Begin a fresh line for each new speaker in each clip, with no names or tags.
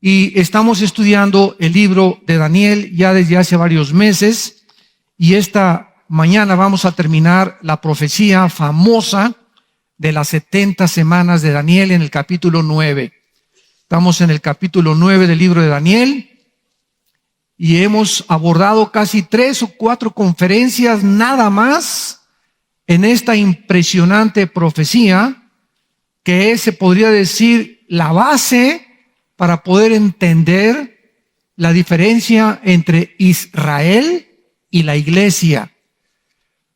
y estamos estudiando el libro de Daniel ya desde hace varios meses, y esta mañana vamos a terminar la profecía famosa de las 70 semanas de Daniel en el capítulo 9. Estamos en el capítulo 9 del libro de Daniel y hemos abordado casi 3 o 4 conferencias nada más en esta impresionante profecía, que es, se podría decir, la base para poder entender la diferencia entre Israel y la iglesia.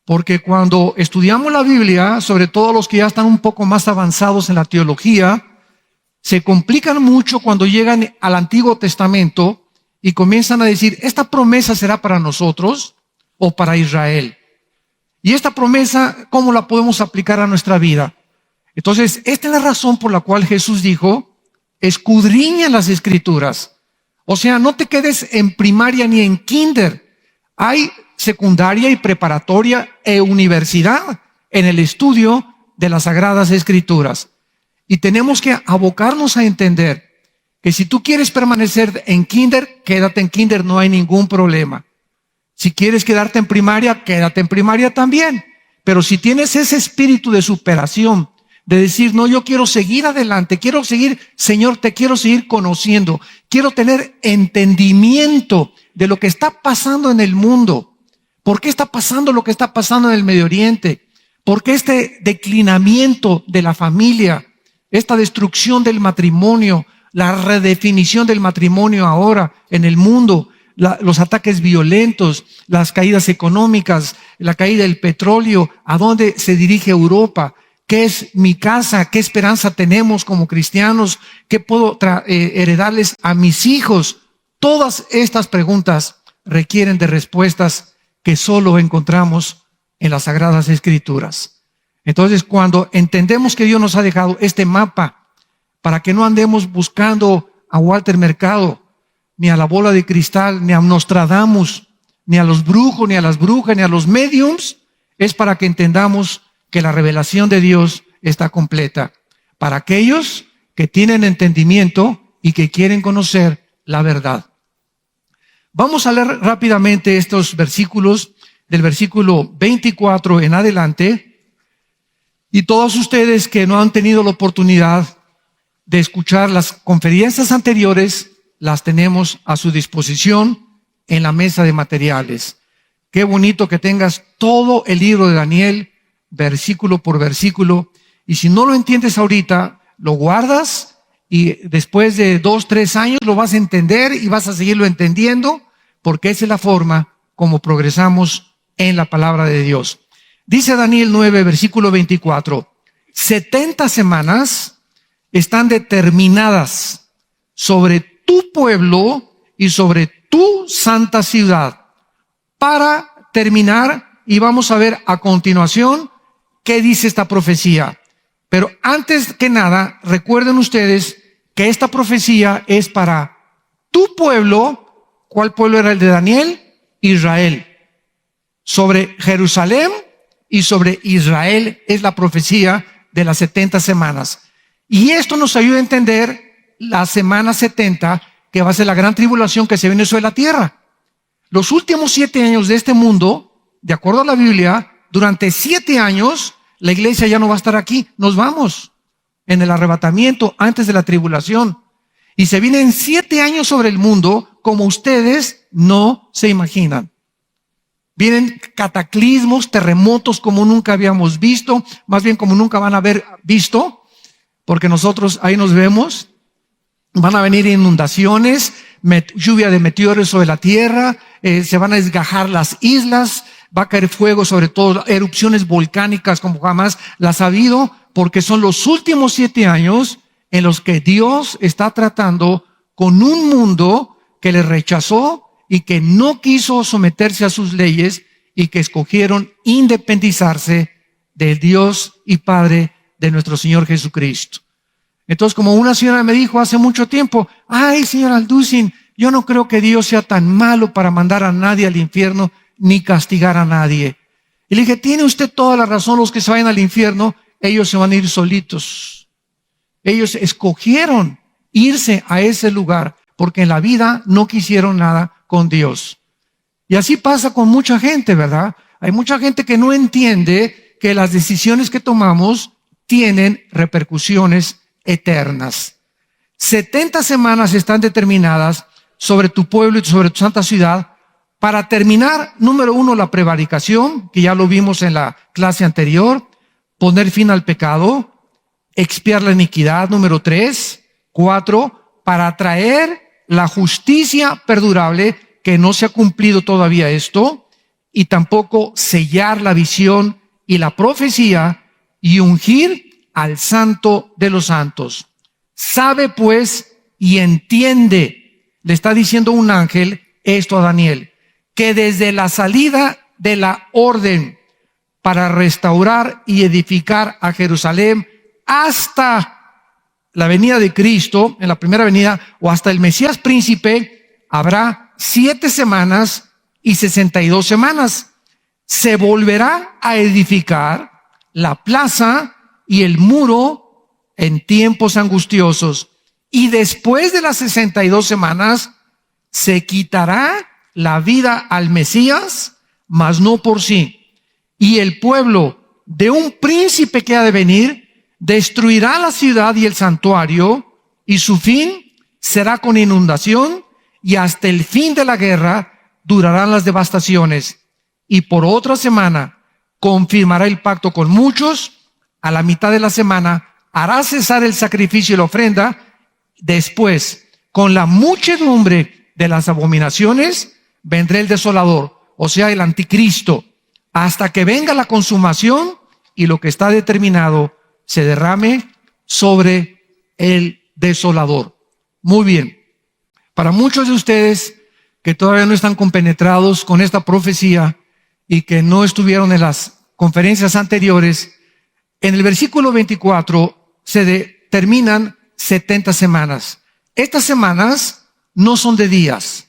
Porque cuando estudiamos la Biblia, sobre todo los que ya están un poco más avanzados en la teología, se complican mucho cuando llegan al Antiguo Testamento y comienzan a decir, ¿esta promesa será para nosotros o para Israel? Y esta promesa, ¿cómo la podemos aplicar a nuestra vida? Entonces, esta es la razón por la cual Jesús dijo, escudriña las Escrituras. O sea, no te quedes en primaria ni en kinder. Hay secundaria y preparatoria e universidad en el estudio de las Sagradas Escrituras. Y tenemos que abocarnos a entender que si tú quieres permanecer en kinder, quédate en kinder, no hay ningún problema. Si quieres quedarte en primaria, quédate en primaria también. Pero si tienes ese espíritu de superación, de decir, no, yo quiero seguir adelante, quiero seguir, Señor, te quiero seguir conociendo, quiero tener entendimiento de lo que está pasando en el mundo. ¿Por qué está pasando lo que está pasando en el Medio Oriente? ¿Por qué este declinamiento de la familia, esta destrucción del matrimonio, la redefinición del matrimonio ahora en el mundo, los ataques violentos, las caídas económicas, la caída del petróleo, a dónde se dirige Europa? ¿Qué es mi casa? ¿Qué esperanza tenemos como cristianos? ¿Qué puedo heredarles a mis hijos? Todas estas preguntas requieren de respuestas que solo encontramos en las Sagradas Escrituras. Entonces, cuando entendemos que Dios nos ha dejado este mapa para que no andemos buscando a Walter Mercado, ni a la bola de cristal, ni a Nostradamus, ni a los brujos, ni a las brujas, ni a los mediums, es para que entendamos que la revelación de Dios está completa para aquellos que tienen entendimiento y que quieren conocer la verdad. Vamos a leer rápidamente estos versículos, del versículo 24 en adelante, y todos ustedes que no han tenido la oportunidad de escuchar las conferencias anteriores, las tenemos a su disposición en la mesa de materiales. Qué bonito que tengas todo el libro de Daniel, versículo por versículo, y si no lo entiendes ahorita, lo guardas y después de 2, 3 años lo vas a entender y vas a seguirlo entendiendo, porque esa es la forma como progresamos en la palabra de Dios. Dice Daniel 9, versículo 24, 70 semanas están determinadas sobre tu pueblo y sobre tu santa ciudad para terminar, y vamos a ver a continuación qué dice esta profecía. Pero antes que nada, recuerden ustedes que esta profecía es para tu pueblo. ¿Cuál pueblo era el de Daniel? Israel. Sobre Jerusalén y sobre Israel es la profecía de las 70 semanas. Y esto nos ayuda a entender la semana 70, que va a ser la gran tribulación que se viene sobre la tierra. Los últimos 7 años de este mundo, de acuerdo a la Biblia, durante 7 años, la iglesia ya no va a estar aquí. Nos vamos en el arrebatamiento antes de la tribulación. Y se vienen 7 años sobre el mundo como ustedes no se imaginan. Vienen cataclismos, terremotos como nunca habíamos visto, más bien como nunca van a haber visto, porque nosotros ahí nos vemos. Van a venir inundaciones, lluvia de meteoros sobre la tierra, se van a desgajar las islas, va a caer fuego, sobre todo erupciones volcánicas como jamás las ha habido, porque son los últimos 7 años en los que Dios está tratando con un mundo que le rechazó y que no quiso someterse a sus leyes y que escogieron independizarse del Dios y Padre de nuestro Señor Jesucristo. Entonces, como una señora me dijo hace mucho tiempo, ay, señor Alducin, yo no creo que Dios sea tan malo para mandar a nadie al infierno ni castigar a nadie. Y le dije, tiene usted toda la razón, los que se vayan al infierno, ellos se van a ir solitos. Ellos escogieron irse a ese lugar, porque en la vida no quisieron nada con Dios. Y así pasa con mucha gente, ¿verdad? Hay mucha gente que no entiende que las decisiones que tomamos tienen repercusiones eternas. 70 semanas están determinadas sobre tu pueblo y sobre tu santa ciudad para terminar, número 1, la prevaricación, que ya lo vimos en la clase anterior, poner fin al pecado, expiar la iniquidad, número 3, 4, para traer la justicia perdurable, que no se ha cumplido todavía esto, y tampoco sellar la visión y la profecía y ungir al santo de los santos. Sabe pues y entiende, le está diciendo un ángel esto a Daniel, que desde la salida de la orden para restaurar y edificar a Jerusalén hasta la venida de Cristo, en la primera venida, o hasta el Mesías príncipe, habrá 7 semanas y 62 semanas. Se volverá a edificar la plaza y el muro en tiempos angustiosos. Y después de las 62 semanas, se quitará la vida al Mesías, mas no por sí. Y el pueblo de un príncipe que ha de venir destruirá la ciudad y el santuario, y su fin será con inundación, y hasta el fin de la guerra durarán las devastaciones. Y por otra semana confirmará el pacto con muchos. A la mitad de la semana hará cesar el sacrificio y la ofrenda. Después, con la muchedumbre de las abominaciones, vendrá el desolador, o sea, el anticristo, hasta que venga la consumación y lo que está determinado se derrame sobre el desolador. Muy bien. Para muchos de ustedes que todavía no están compenetrados con esta profecía y que no estuvieron en las conferencias anteriores, en el versículo 24 se determinan 70 semanas. Estas semanas no son de días.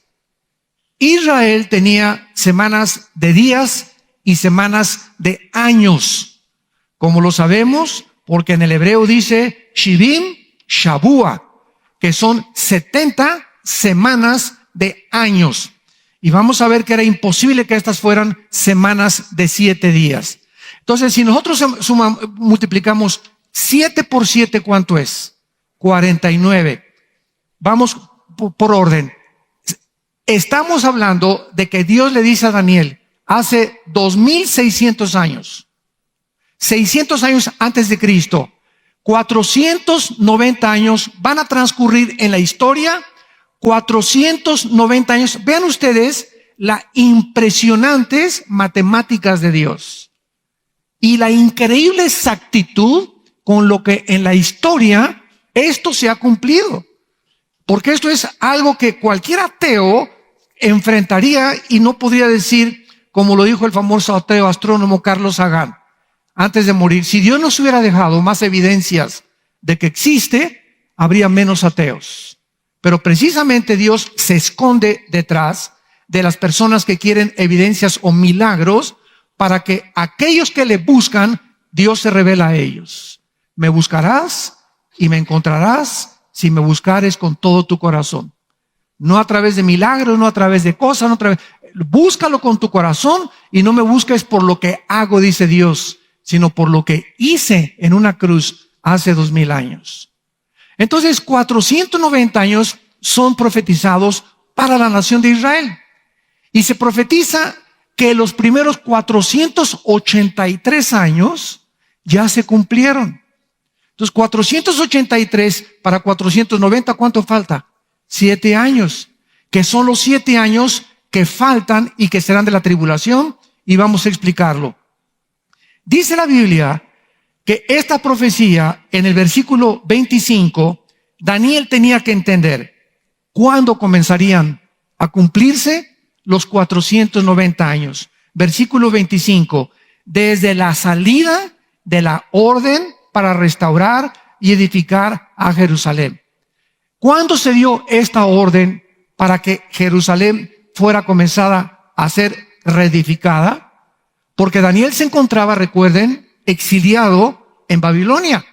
Israel tenía semanas de días y semanas de años, como lo sabemos, porque en el hebreo dice Shivim Shabua, que son 70 semanas de años. Y vamos a ver que era imposible que estas fueran semanas de 7 días. Entonces, si nosotros multiplicamos 7 por 7, ¿cuánto es? 49. Vamos por orden. Estamos hablando de que Dios le dice a Daniel hace 2600 años, 600 años antes de Cristo, 490 años van a transcurrir en la historia, 490 años. Vean ustedes las impresionantes matemáticas de Dios y la increíble exactitud con lo que en la historia esto se ha cumplido. Porque esto es algo que cualquier ateo enfrentaría y no podría decir, como lo dijo el famoso ateo astrónomo Carlos Sagan antes de morir: si Dios nos hubiera dejado más evidencias de que existe, habría menos ateos. Pero precisamente Dios se esconde detrás de las personas que quieren evidencias o milagros para que aquellos que le buscan, Dios se revela a ellos. Me buscarás y me encontrarás si me buscares con todo tu corazón. No a través de milagros, no a través de cosas, no a través. Búscalo con tu corazón y no me busques por lo que hago, dice Dios, sino por lo que hice en una cruz hace 2000 años. Entonces, 490 años son profetizados para la nación de Israel. Y se profetiza que los primeros 483 años ya se cumplieron. Entonces, 483 para 490, ¿cuánto falta? 7 años, que son los 7 años que faltan y que serán de la tribulación, y vamos a explicarlo. Dice la Biblia que esta profecía, en el versículo 25, Daniel tenía que entender cuándo comenzarían a cumplirse los 490 años. Versículo 25, desde la salida de la orden para restaurar y edificar a Jerusalén. ¿Cuándo se dio esta orden para que Jerusalén fuera comenzada a ser reedificada? Porque Daniel se encontraba, recuerden, exiliado en Babilonia.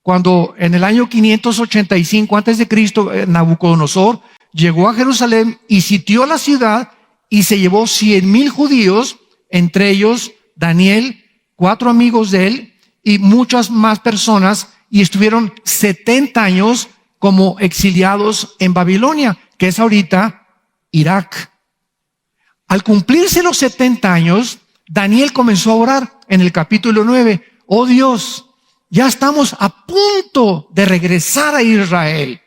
cuando en el año 585 antes de Cristo, Nabucodonosor llegó a Jerusalén y sitió la ciudad y se llevó 100,000 judíos, entre ellos Daniel, 4 amigos de él y muchas más personas, y estuvieron 70 años como exiliados en Babilonia, que es ahorita Irak. Al cumplirse los 70 años, Daniel comenzó a orar en el capítulo 9. Oh Dios, ya estamos a punto de regresar a Israel.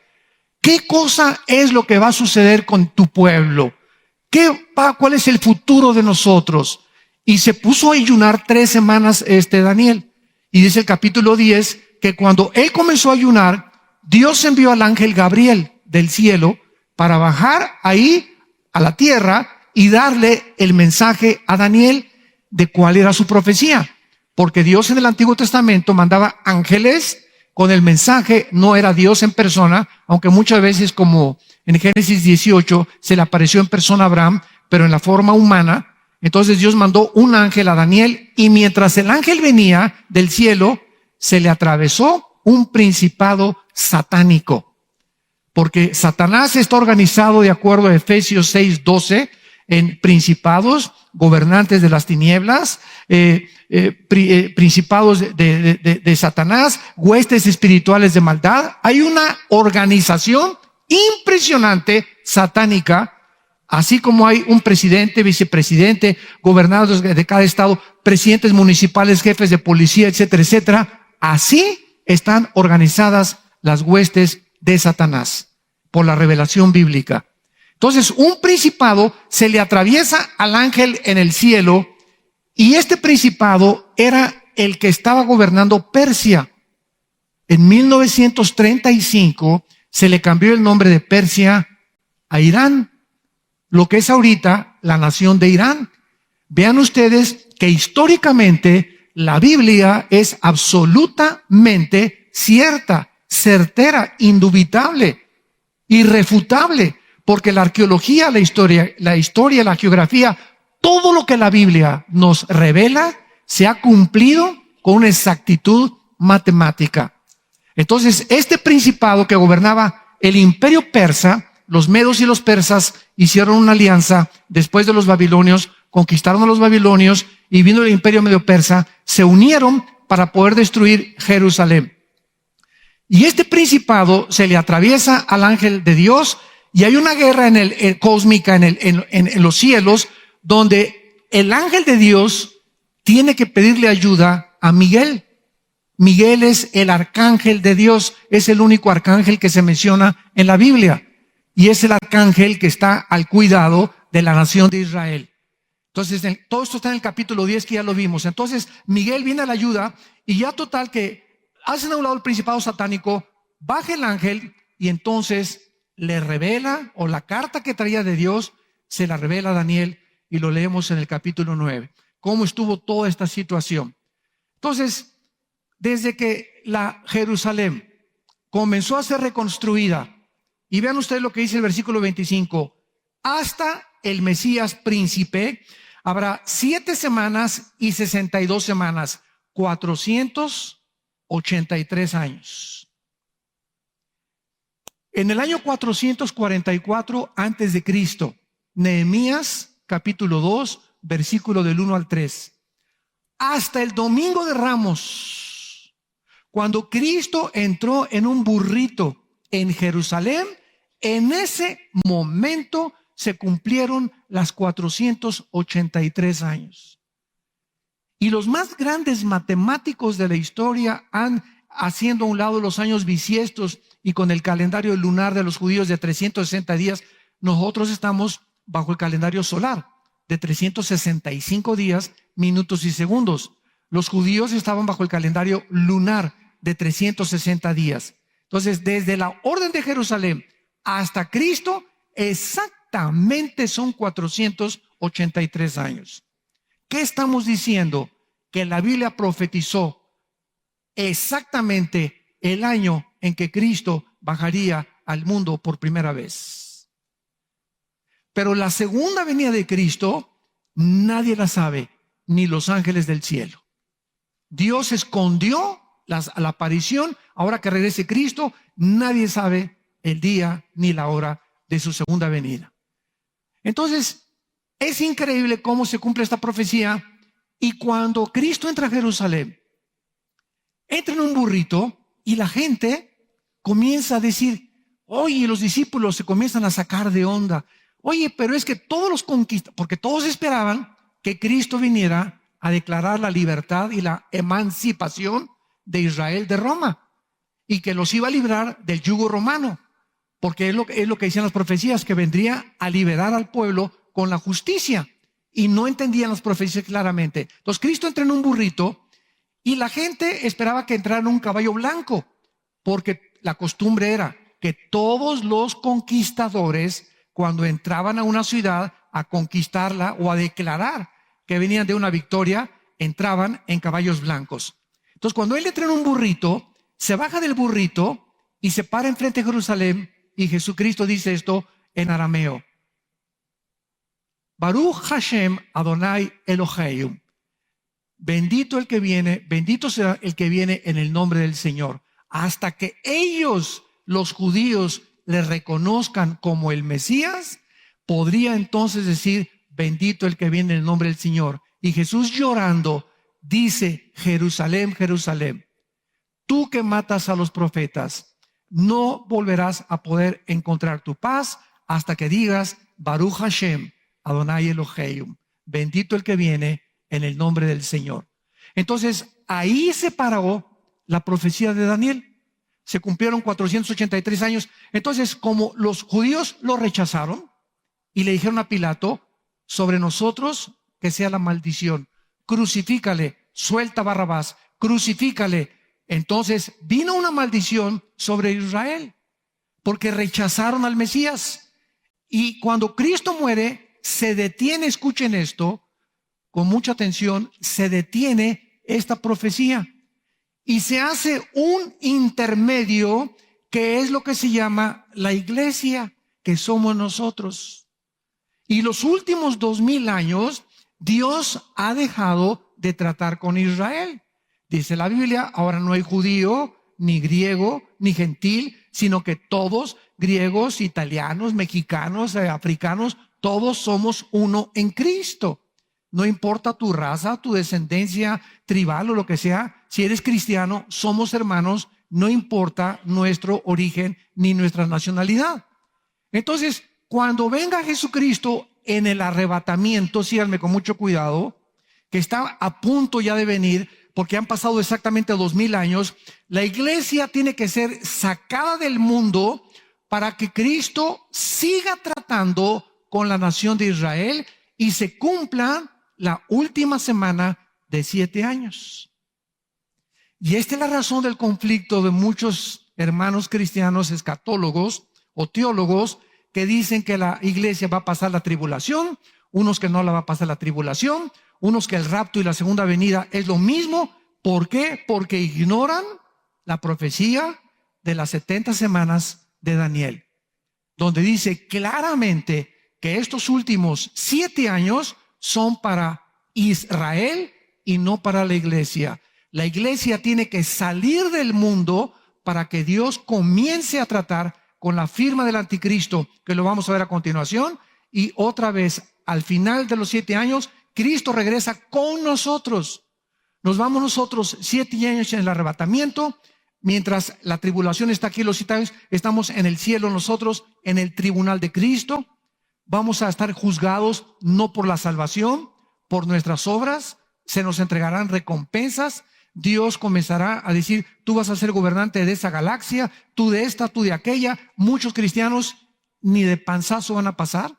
¿Qué cosa es lo que va a suceder con tu pueblo? ¿Cuál es el futuro de nosotros? Y se puso a ayunar 3 semanas Daniel. Y dice el capítulo 10 que cuando él comenzó a ayunar, Dios envió al ángel Gabriel del cielo para bajar ahí a la tierra y darle el mensaje a Daniel de cuál era su profecía. Porque Dios en el Antiguo Testamento mandaba ángeles con el mensaje, no era Dios en persona, aunque muchas veces, como en Génesis 18, se le apareció en persona a Abraham, pero en la forma humana. Entonces Dios mandó un ángel a Daniel, y mientras el ángel venía del cielo, se le atravesó un principado satánico. Porque Satanás está organizado, de acuerdo a Efesios 6:12, en principados, gobernantes de las tinieblas, principados de Satanás, huestes espirituales de maldad. Hay una organización impresionante satánica, así como hay un presidente, vicepresidente, gobernadores de cada estado, presidentes municipales, jefes de policía, etcétera, etcétera. Así están organizadas las huestes de Satanás por la revelación bíblica. Entonces, un principado se le atraviesa al ángel en el cielo, y este principado era el que estaba gobernando Persia. En 1935 se le cambió el nombre de Persia a Irán, lo que es ahorita la nación de Irán. Vean ustedes que históricamente la Biblia es absolutamente cierta, certera, indubitable, irrefutable. Porque la arqueología, la historia, la geografía, todo lo que la Biblia nos revela se ha cumplido con una exactitud matemática. Entonces, este principado que gobernaba el imperio persa, los medos y los persas hicieron una alianza después de los babilonios, conquistaron a los babilonios, y vino el imperio medio persa, se unieron para poder destruir Jerusalén. Y este principado se le atraviesa al ángel de Dios, y hay una guerra cósmica en los cielos, donde el ángel de Dios tiene que pedirle ayuda a Miguel. Miguel es el arcángel de Dios, es el único arcángel que se menciona en la Biblia, y es el arcángel que está al cuidado de la nación de Israel. Entonces, todo esto está en el capítulo 10, que ya lo vimos. Entonces, Miguel viene a la ayuda, y ya total que hacen a un lado el principado satánico, baja el ángel, y entonces le revela, o la carta que traía de Dios, se la revela a Daniel, y lo leemos en el capítulo 9. Cómo estuvo toda esta situación. Entonces, desde que la Jerusalén comenzó a ser reconstruida, y vean ustedes lo que dice el versículo 25, hasta el Mesías príncipe, habrá 7 semanas y 62 semanas, 483 años. En el año 444 antes de Cristo, Nehemías capítulo 2, versículo del 1 al 3. Hasta el domingo de Ramos, cuando Cristo entró en un burrito en Jerusalén, en ese momento se cumplieron las 483 años. Y los más grandes matemáticos de la historia han, haciendo a un lado los años bisiestos y con el calendario lunar de los judíos de 360 días, nosotros estamos bajo el calendario solar de 365 días, minutos y segundos. Los judíos estaban bajo el calendario lunar de 360 días. Entonces, desde la orden de Jerusalén hasta Cristo, exactamente son 483 años. ¿Qué estamos diciendo? Que la Biblia profetizó exactamente el año en que Cristo bajaría al mundo por primera vez. Pero la segunda venida de Cristo nadie la sabe, ni los ángeles del cielo. Dios escondió la aparición, ahora que regrese Cristo, nadie sabe el día ni la hora de su segunda venida. Entonces, es increíble cómo se cumple esta profecía. Y cuando Cristo entra a Jerusalén, entra en un burrito y la gente comienza a decir, oye, los discípulos se comienzan a sacar de onda. Oye, pero es que todos los conquistas, porque todos esperaban que Cristo viniera a declarar la libertad y la emancipación de Israel de Roma y que los iba a librar del yugo romano, porque es lo que decían las profecías, que vendría a liberar al pueblo con la justicia, y no entendían las profecías claramente. Entonces Cristo entra en un burrito y la gente esperaba que entrara en un caballo blanco, porque la costumbre era que todos los conquistadores, cuando entraban a una ciudad a conquistarla o a declarar que venían de una victoria, entraban en caballos blancos. Entonces, cuando él entra en un burrito, se baja del burrito y se para enfrente de Jerusalén, y Jesucristo dice esto en arameo: Baruch Hashem Adonai Eloheinu. Bendito el que viene, bendito será el que viene en el nombre del Señor. Hasta que ellos, los judíos, le reconozcan como el Mesías, podría entonces decir, bendito el que viene en el nombre del Señor. Y Jesús, llorando, dice: Jerusalén, Jerusalén, tú que matas a los profetas, no volverás a poder encontrar tu paz hasta que digas, Baruch Hashem Adonai Eloheinu, bendito el que viene en el nombre del Señor. Entonces, ahí se paró la profecía de Daniel. Se cumplieron 483 años. Entonces, como los judíos lo rechazaron y le dijeron a Pilato, sobre nosotros que sea la maldición, crucifícale, suelta a Barrabás, crucifícale. Entonces vino una maldición sobre Israel, porque rechazaron al Mesías. Y cuando Cristo muere, se detiene, escuchen esto, con mucha atención, se detiene esta profecía. Y se hace un intermedio, que es lo que se llama la iglesia, que somos nosotros. Y los últimos 2000 años, Dios ha dejado de tratar con Israel. Dice la Biblia, ahora no hay judío, ni griego, ni gentil, sino que todos, griegos, italianos, mexicanos, africanos, todos somos uno en Cristo. No importa tu raza, tu descendencia tribal o lo que sea, si eres cristiano, somos hermanos, no importa nuestro origen ni nuestra nacionalidad. Entonces, cuando venga Jesucristo en el arrebatamiento, síganme con mucho cuidado, que está a punto ya de venir, porque han pasado exactamente 2000 años, la iglesia tiene que ser sacada del mundo para que Cristo siga tratando con la nación de Israel y se cumpla la última semana de 7 años. Y esta es la razón del conflicto de muchos hermanos cristianos escatólogos o teólogos que dicen que la iglesia va a pasar la tribulación, unos que no la va a pasar la tribulación, unos que el rapto y la segunda venida es lo mismo. ¿Por qué? Porque ignoran la profecía de las 70 semanas de Daniel, donde dice claramente que estos últimos 7 años son para Israel y no para la iglesia. La iglesia tiene que salir del mundo para que Dios comience a tratar con la firma del anticristo, que lo vamos a ver a continuación, y otra vez, al final de los 7 años, Cristo regresa con nosotros. Nos vamos nosotros 7 años en el arrebatamiento, mientras la tribulación está aquí, los 7 años, estamos en el cielo nosotros, en el tribunal de Cristo. Vamos a estar juzgados no por la salvación, por nuestras obras, se nos entregarán recompensas. Dios comenzará a decir, tú vas a ser gobernante de esa galaxia, tú de esta, tú de aquella. Muchos cristianos ni de panzazo van a pasar,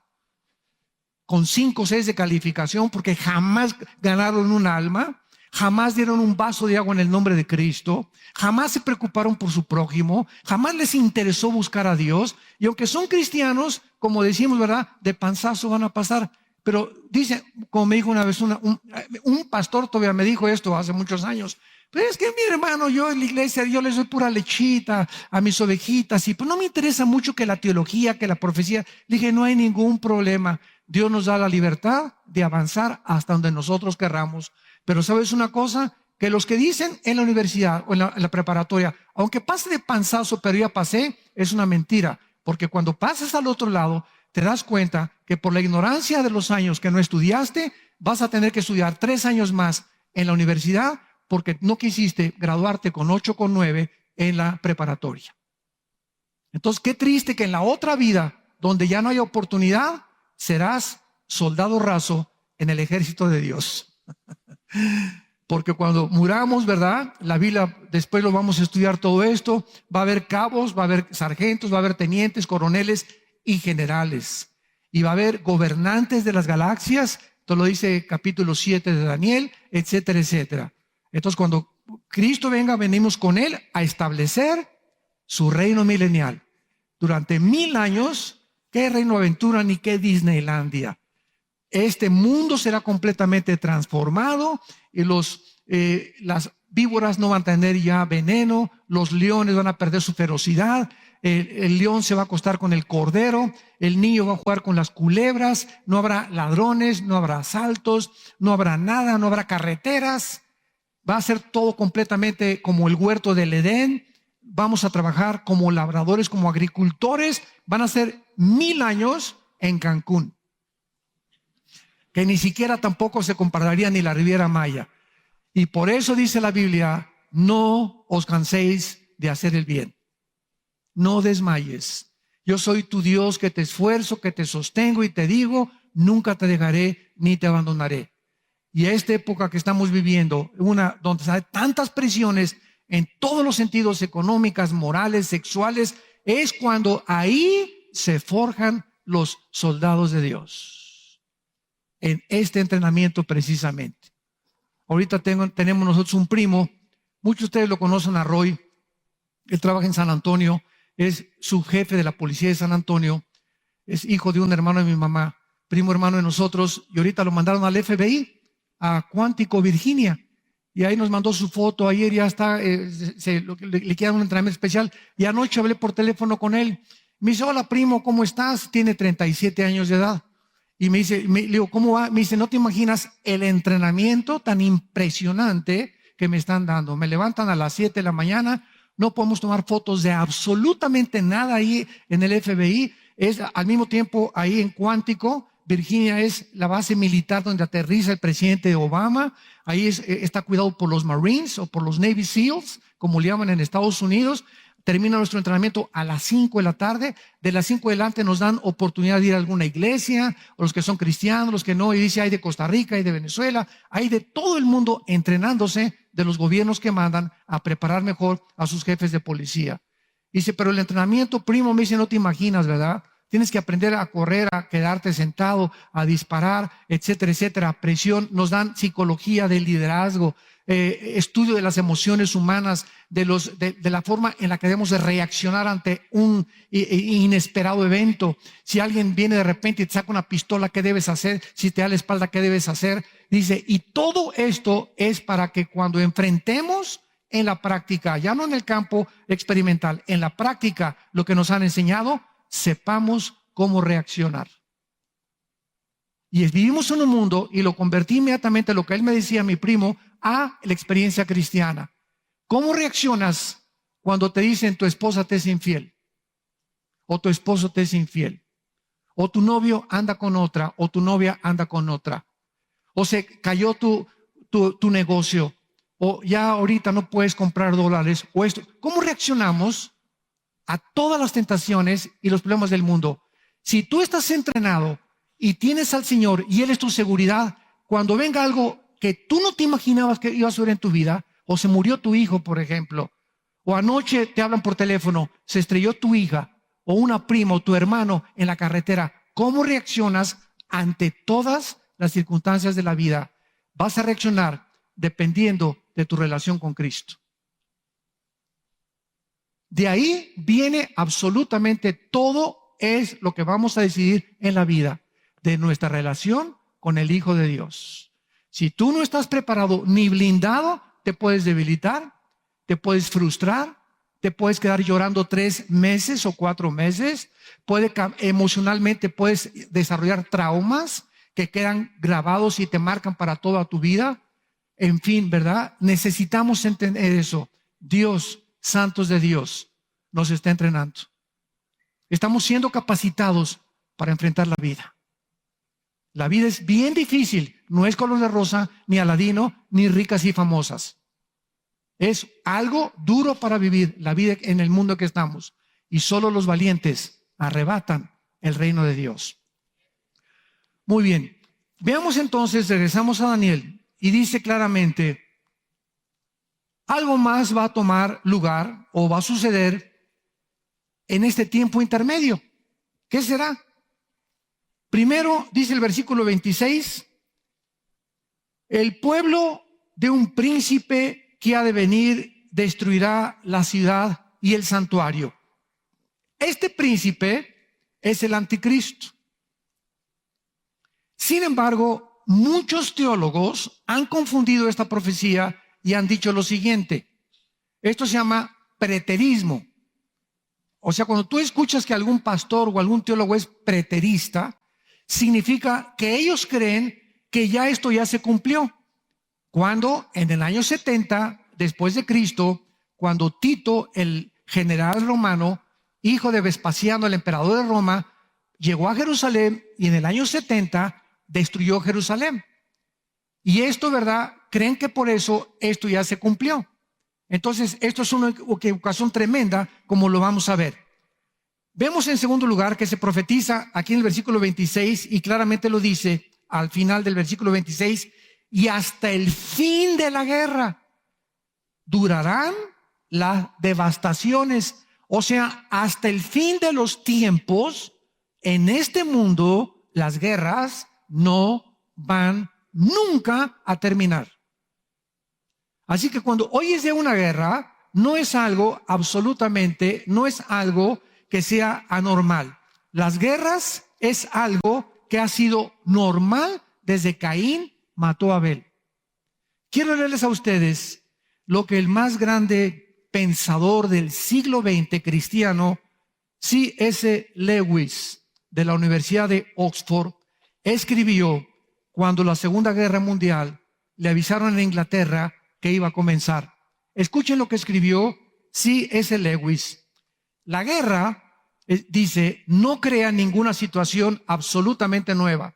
con 5 o 6 de calificación, porque jamás ganaron un alma, jamás dieron un vaso de agua en el nombre de Cristo, jamás se preocuparon por su prójimo, jamás les interesó buscar a Dios, y aunque son cristianos, como decimos, ¿verdad?, de panzazo van a pasar. Pero dice, como me dijo una vez un pastor, todavía me dijo esto hace muchos años, pero es que mi hermano, yo en la iglesia, yo les doy pura lechita a mis ovejitas, y pues no me interesa mucho que la teología, que la profecía. Le dije, no hay ningún problema. Dios nos da la libertad de avanzar hasta donde nosotros querramos. Pero ¿sabes una cosa? que los que dicen en la universidad o en la preparatoria, aunque pase de panzazo, pero ya pasé, es una mentira. Porque cuando pasas al otro lado, te das cuenta que por la ignorancia de los años que no estudiaste, vas a tener que estudiar 3 años más en la universidad porque no quisiste graduarte con 8,9 en la preparatoria. Entonces, qué triste que en la otra vida, donde ya no hay oportunidad, serás soldado raso en el ejército de Dios. Porque cuando muramos, ¿verdad? La Biblia, después lo vamos a estudiar todo esto, va a haber cabos, va a haber sargentos, va a haber tenientes, coroneles y generales. Y va a haber gobernantes de las galaxias, esto lo dice capítulo 7 de Daniel, etcétera, etcétera. Entonces, cuando Cristo venga, venimos con Él a establecer su reino milenial. Durante 1000 años, ¿qué Reino Aventura ni qué Disneylandia? Este mundo será completamente transformado y las víboras no van a tener ya veneno, los leones van a perder su ferocidad, el león se va a acostar con el cordero, el niño va a jugar con las culebras, no habrá ladrones, no habrá asaltos, no habrá nada, no habrá carreteras, va a ser todo completamente como el huerto del Edén. Vamos a trabajar como labradores, como agricultores, van a ser 1000 años en Cancún, que ni siquiera tampoco se compararía ni la Riviera Maya. Y por eso dice la Biblia, no os canséis de hacer el bien. No desmayes. Yo soy tu Dios que te esfuerzo, que te sostengo y te digo, nunca te dejaré ni te abandonaré. Y esta época que estamos viviendo, donde hay tantas presiones en todos los sentidos, económicas, morales, sexuales, es cuando ahí se forjan los soldados de Dios. En este entrenamiento precisamente. Ahorita tenemos nosotros un primo, muchos de ustedes lo conocen a Roy, él trabaja en San Antonio, es subjefe de la policía de San Antonio, es hijo de un hermano de mi mamá, primo hermano de nosotros, y ahorita lo mandaron al FBI, a Quantico, Virginia, y ahí nos mandó su foto, ayer ya está, le queda un entrenamiento especial, y anoche hablé por teléfono con él, me dice, hola primo, ¿cómo estás? Tiene 37 años de edad. Y me dice, le digo, ¿cómo va? Me dice, no te imaginas el entrenamiento tan impresionante que me están dando. Me levantan a las 7 de la mañana, no podemos tomar fotos de absolutamente nada ahí en el FBI. Es al mismo tiempo ahí en Quantico, Virginia es la base militar donde aterriza el presidente Obama. Ahí está cuidado por los Marines o por los Navy SEALs, como le llaman en Estados Unidos. Termina nuestro entrenamiento a las 5 de la tarde. De las 5 adelante nos dan oportunidad de ir a alguna iglesia, o los que son cristianos, los que no. Y dice, hay de Costa Rica, hay de Venezuela, hay de todo el mundo entrenándose de los gobiernos que mandan a preparar mejor a sus jefes de policía. Dice, pero el entrenamiento, primo, me dice, no te imaginas, ¿verdad? Tienes que aprender a correr, a quedarte sentado, a disparar, etcétera, etcétera. Presión, nos dan psicología del liderazgo, estudio de las emociones humanas, de la forma en la que debemos de reaccionar ante un inesperado evento. Si alguien viene de repente y te saca una pistola, ¿qué debes hacer? Si te da la espalda, ¿qué debes hacer? Dice, y todo esto es para que cuando enfrentemos en la práctica, ya no en el campo experimental, en la práctica, lo que nos han enseñado, sepamos cómo reaccionar. Y vivimos en un mundo, y lo convertí inmediatamente, lo que él me decía, mi primo, a la experiencia cristiana. ¿Cómo reaccionas cuando te dicen tu esposa te es infiel? O tu esposo te es infiel. O tu novio anda con otra, o tu novia anda con otra. O se cayó tu negocio, o ya ahorita no puedes comprar dólares, o esto. ¿Cómo reaccionamos a todas las tentaciones y los problemas del mundo? Si tú estás entrenado y tienes al Señor y Él es tu seguridad, cuando venga algo que tú no te imaginabas que iba a suceder en tu vida, o se murió tu hijo, por ejemplo, o anoche te hablan por teléfono, se estrelló tu hija, o una prima, o tu hermano en la carretera, ¿cómo reaccionas ante todas las circunstancias de la vida? Vas a reaccionar dependiendo de tu relación con Cristo. De ahí viene absolutamente todo, es lo que vamos a decidir en la vida, de nuestra relación con el Hijo de Dios. Si tú no estás preparado ni blindado, te puedes debilitar, te puedes frustrar, te puedes quedar llorando 3 meses o 4 meses, emocionalmente puedes desarrollar traumas que quedan grabados y te marcan para toda tu vida. En fin, ¿verdad? Necesitamos entender eso. Dios, santos de Dios, nos está entrenando. Estamos siendo capacitados para enfrentar la vida. La vida es bien difícil. No es color de rosa, ni aladino, ni ricas y famosas. Es algo duro para vivir la vida en el mundo que estamos. Y solo los valientes arrebatan el reino de Dios. Muy bien. Veamos entonces, regresamos a Daniel. Y dice claramente, algo más va a tomar lugar o va a suceder en este tiempo intermedio. ¿Qué será? Primero, dice el versículo 26, el pueblo de un príncipe que ha de venir destruirá la ciudad y el santuario. Este príncipe es el anticristo. Sin embargo, muchos teólogos han confundido esta profecía y han dicho lo siguiente. Esto se llama preterismo. O sea, cuando tú escuchas que algún pastor o algún teólogo es preterista, significa que ellos creen que ya esto ya se cumplió. Cuando en el año 70 después de Cristo, cuando Tito, el general romano, hijo de Vespasiano, el emperador de Roma, llegó a Jerusalén y en el año 70 destruyó Jerusalén. Y esto, ¿verdad? Creen que por eso esto ya se cumplió. Entonces, esto es una equivocación tremenda, como lo vamos a ver. Vemos en segundo lugar que se profetiza aquí en el versículo 26 y claramente lo dice al final del versículo 26, y hasta el fin de la guerra durarán las devastaciones. O sea, hasta el fin de los tiempos, en este mundo, las guerras no van nunca a terminar. Así que cuando oyes de una guerra, no es algo absolutamente, no es algo que sea anormal. Las guerras es algo que ha sido normal desde Caín mató a Abel. Quiero leerles a ustedes lo que el más grande pensador del siglo XX cristiano, C.S. Lewis, de la Universidad de Oxford, escribió cuando la Segunda Guerra Mundial le avisaron en Inglaterra que iba a comenzar. Escuchen lo que escribió C.S. Lewis. La guerra, dice, no crea ninguna situación absolutamente nueva.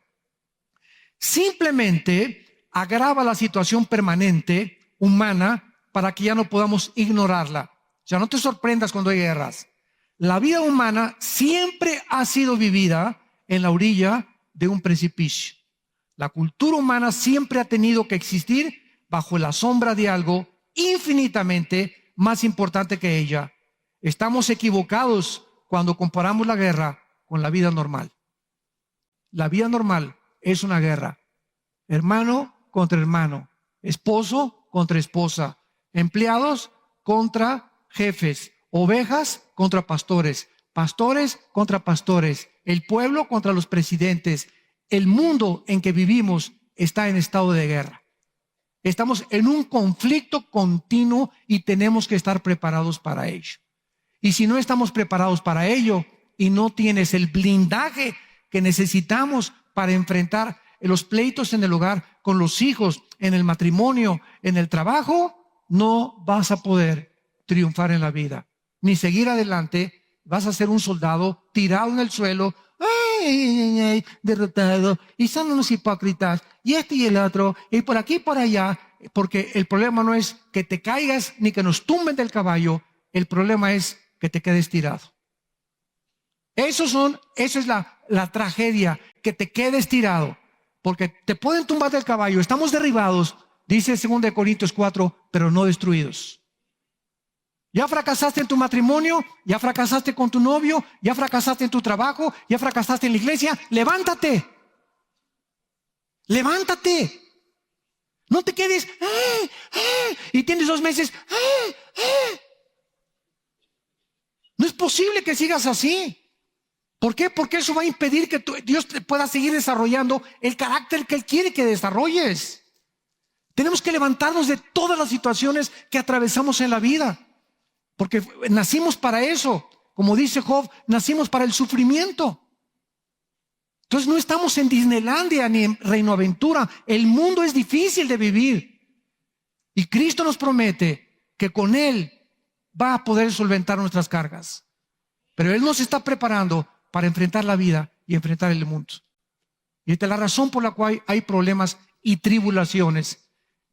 Simplemente agrava la situación permanente humana para que ya no podamos ignorarla. O sea, no te sorprendas cuando hay guerras. La vida humana siempre ha sido vivida en la orilla de un precipicio. La cultura humana siempre ha tenido que existir bajo la sombra de algo infinitamente más importante que ella. Estamos equivocados cuando comparamos la guerra con la vida normal. La vida normal es una guerra. Hermano contra hermano, esposo contra esposa, empleados contra jefes, ovejas contra pastores, pastores contra pastores, el pueblo contra los presidentes. El mundo en que vivimos está en estado de guerra. Estamos en un conflicto continuo y tenemos que estar preparados para ello. Y si no estamos preparados para ello y no tienes el blindaje que necesitamos para enfrentar los pleitos en el hogar, con los hijos, en el matrimonio, en el trabajo, no vas a poder triunfar en la vida, ni seguir adelante. Vas a ser un soldado tirado en el suelo, derrotado, y son unos hipócritas, y este y el otro, y por aquí y por allá, porque el problema no es que te caigas ni que nos tumben del caballo, el problema es que te quedes tirado. Eso es la tragedia, que te quedes tirado, porque te pueden tumbar del caballo, estamos derribados, dice 2 Corintios 4, pero no destruidos. Ya fracasaste en tu matrimonio, ya fracasaste con tu novio, ya fracasaste en tu trabajo, ya fracasaste en la iglesia. Levántate. Levántate. No te quedes y tienes 2 meses. No es posible que sigas así. ¿Por qué? Porque eso va a impedir que Dios te pueda seguir desarrollando el carácter que Él quiere que desarrolles. Tenemos que levantarnos de todas las situaciones que atravesamos en la vida. Porque nacimos para eso. Como dice Job, nacimos para el sufrimiento. Entonces no estamos en Disneylandia ni en Reino Aventura. El mundo es difícil de vivir. Y Cristo nos promete que con Él va a poder solventar nuestras cargas. Pero Él nos está preparando para enfrentar la vida y enfrentar el mundo. Y esta es la razón por la cual hay problemas y tribulaciones.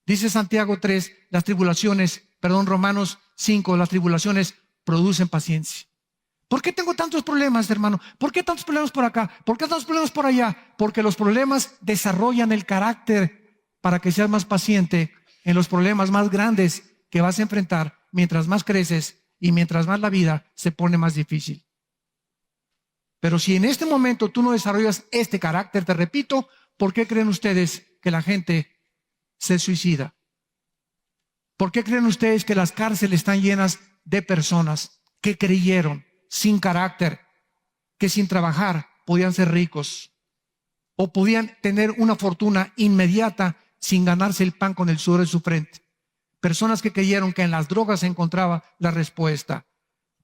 Dice Santiago 3, Romanos 5, las tribulaciones producen paciencia. ¿Por qué tengo tantos problemas, hermano? ¿Por qué tantos problemas por acá? ¿Por qué tantos problemas por allá? Porque los problemas desarrollan el carácter para que seas más paciente en los problemas más grandes que vas a enfrentar mientras más creces y mientras más la vida se pone más difícil. Pero si en este momento tú no desarrollas este carácter, te repito, ¿por qué creen ustedes que la gente se suicida? ¿Por qué creen ustedes que las cárceles están llenas de personas que creyeron sin carácter, que sin trabajar podían ser ricos o podían tener una fortuna inmediata sin ganarse el pan con el sudor de su frente? Personas que creyeron que en las drogas se encontraba la respuesta.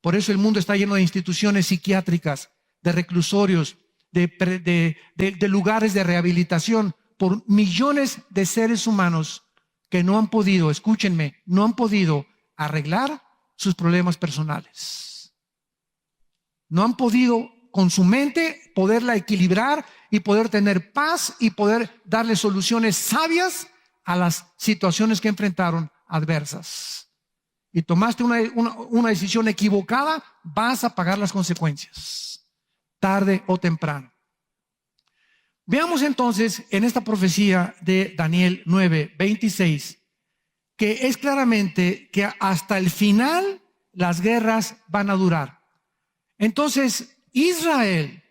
Por eso el mundo está lleno de instituciones psiquiátricas, de reclusorios, de lugares de rehabilitación por millones de seres humanos que no han podido, escúchenme, no han podido arreglar sus problemas personales. No han podido con su mente poderla equilibrar y poder tener paz y poder darle soluciones sabias a las situaciones que enfrentaron adversas. Y tomaste una decisión equivocada, vas a pagar las consecuencias, tarde o temprano. Veamos entonces en esta profecía de Daniel 9:26, que es claramente que hasta el final las guerras van a durar. Entonces, Israel,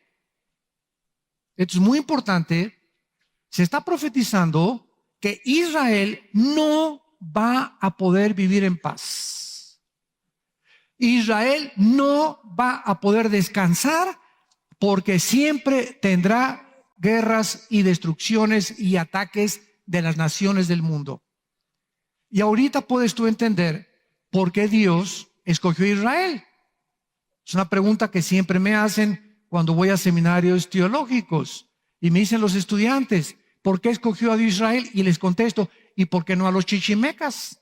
esto es muy importante, se está profetizando que Israel no va a poder vivir en paz. Israel no va a poder descansar porque siempre tendrá guerras y destrucciones y ataques de las naciones del mundo. Y ahorita puedes tú entender por qué Dios escogió a Israel. Es una pregunta que siempre me hacen cuando voy a seminarios teológicos y me dicen los estudiantes, ¿por qué escogió a Israel? Y les contesto, ¿y por qué no a los chichimecas?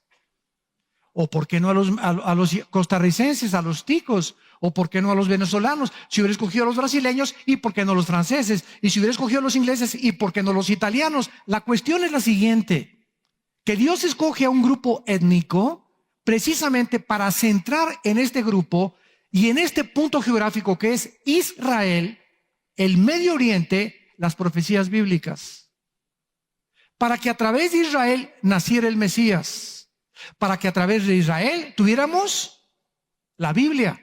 ¿O por qué no a los costarricenses, a los ticos? ¿O por qué no a los venezolanos? Si hubiera escogido a los brasileños, ¿y por qué no a los franceses? Y si hubiera escogido a los ingleses, ¿y por qué no a los italianos? La cuestión es la siguiente, que Dios escoge a un grupo étnico precisamente para centrar en este grupo y en este punto geográfico que es Israel, el Medio Oriente, las profecías bíblicas. Para que a través de Israel naciera el Mesías. Para que a través de Israel tuviéramos la Biblia.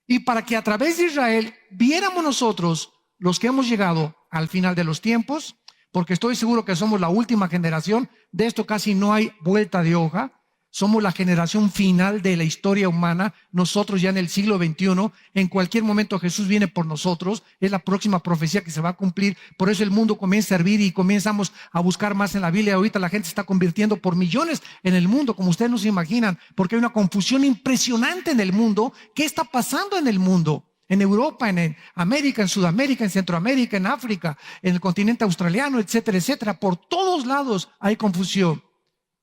Y para que a través de Israel viéramos nosotros, los que hemos llegado al final de los tiempos, porque estoy seguro que somos la última generación, de esto casi no hay vuelta de hoja. Somos la generación final de la historia humana, nosotros ya en el siglo XXI, en cualquier momento Jesús viene por nosotros, es la próxima profecía que se va a cumplir, por eso el mundo comienza a hervir y comenzamos a buscar más en la Biblia. Ahorita la gente se está convirtiendo por millones en el mundo, como ustedes no se imaginan, porque hay una confusión impresionante en el mundo. ¿Qué está pasando en el mundo? En Europa, en América, en Sudamérica, en Centroamérica, en África, en el continente australiano, etcétera, etcétera. Por todos lados hay confusión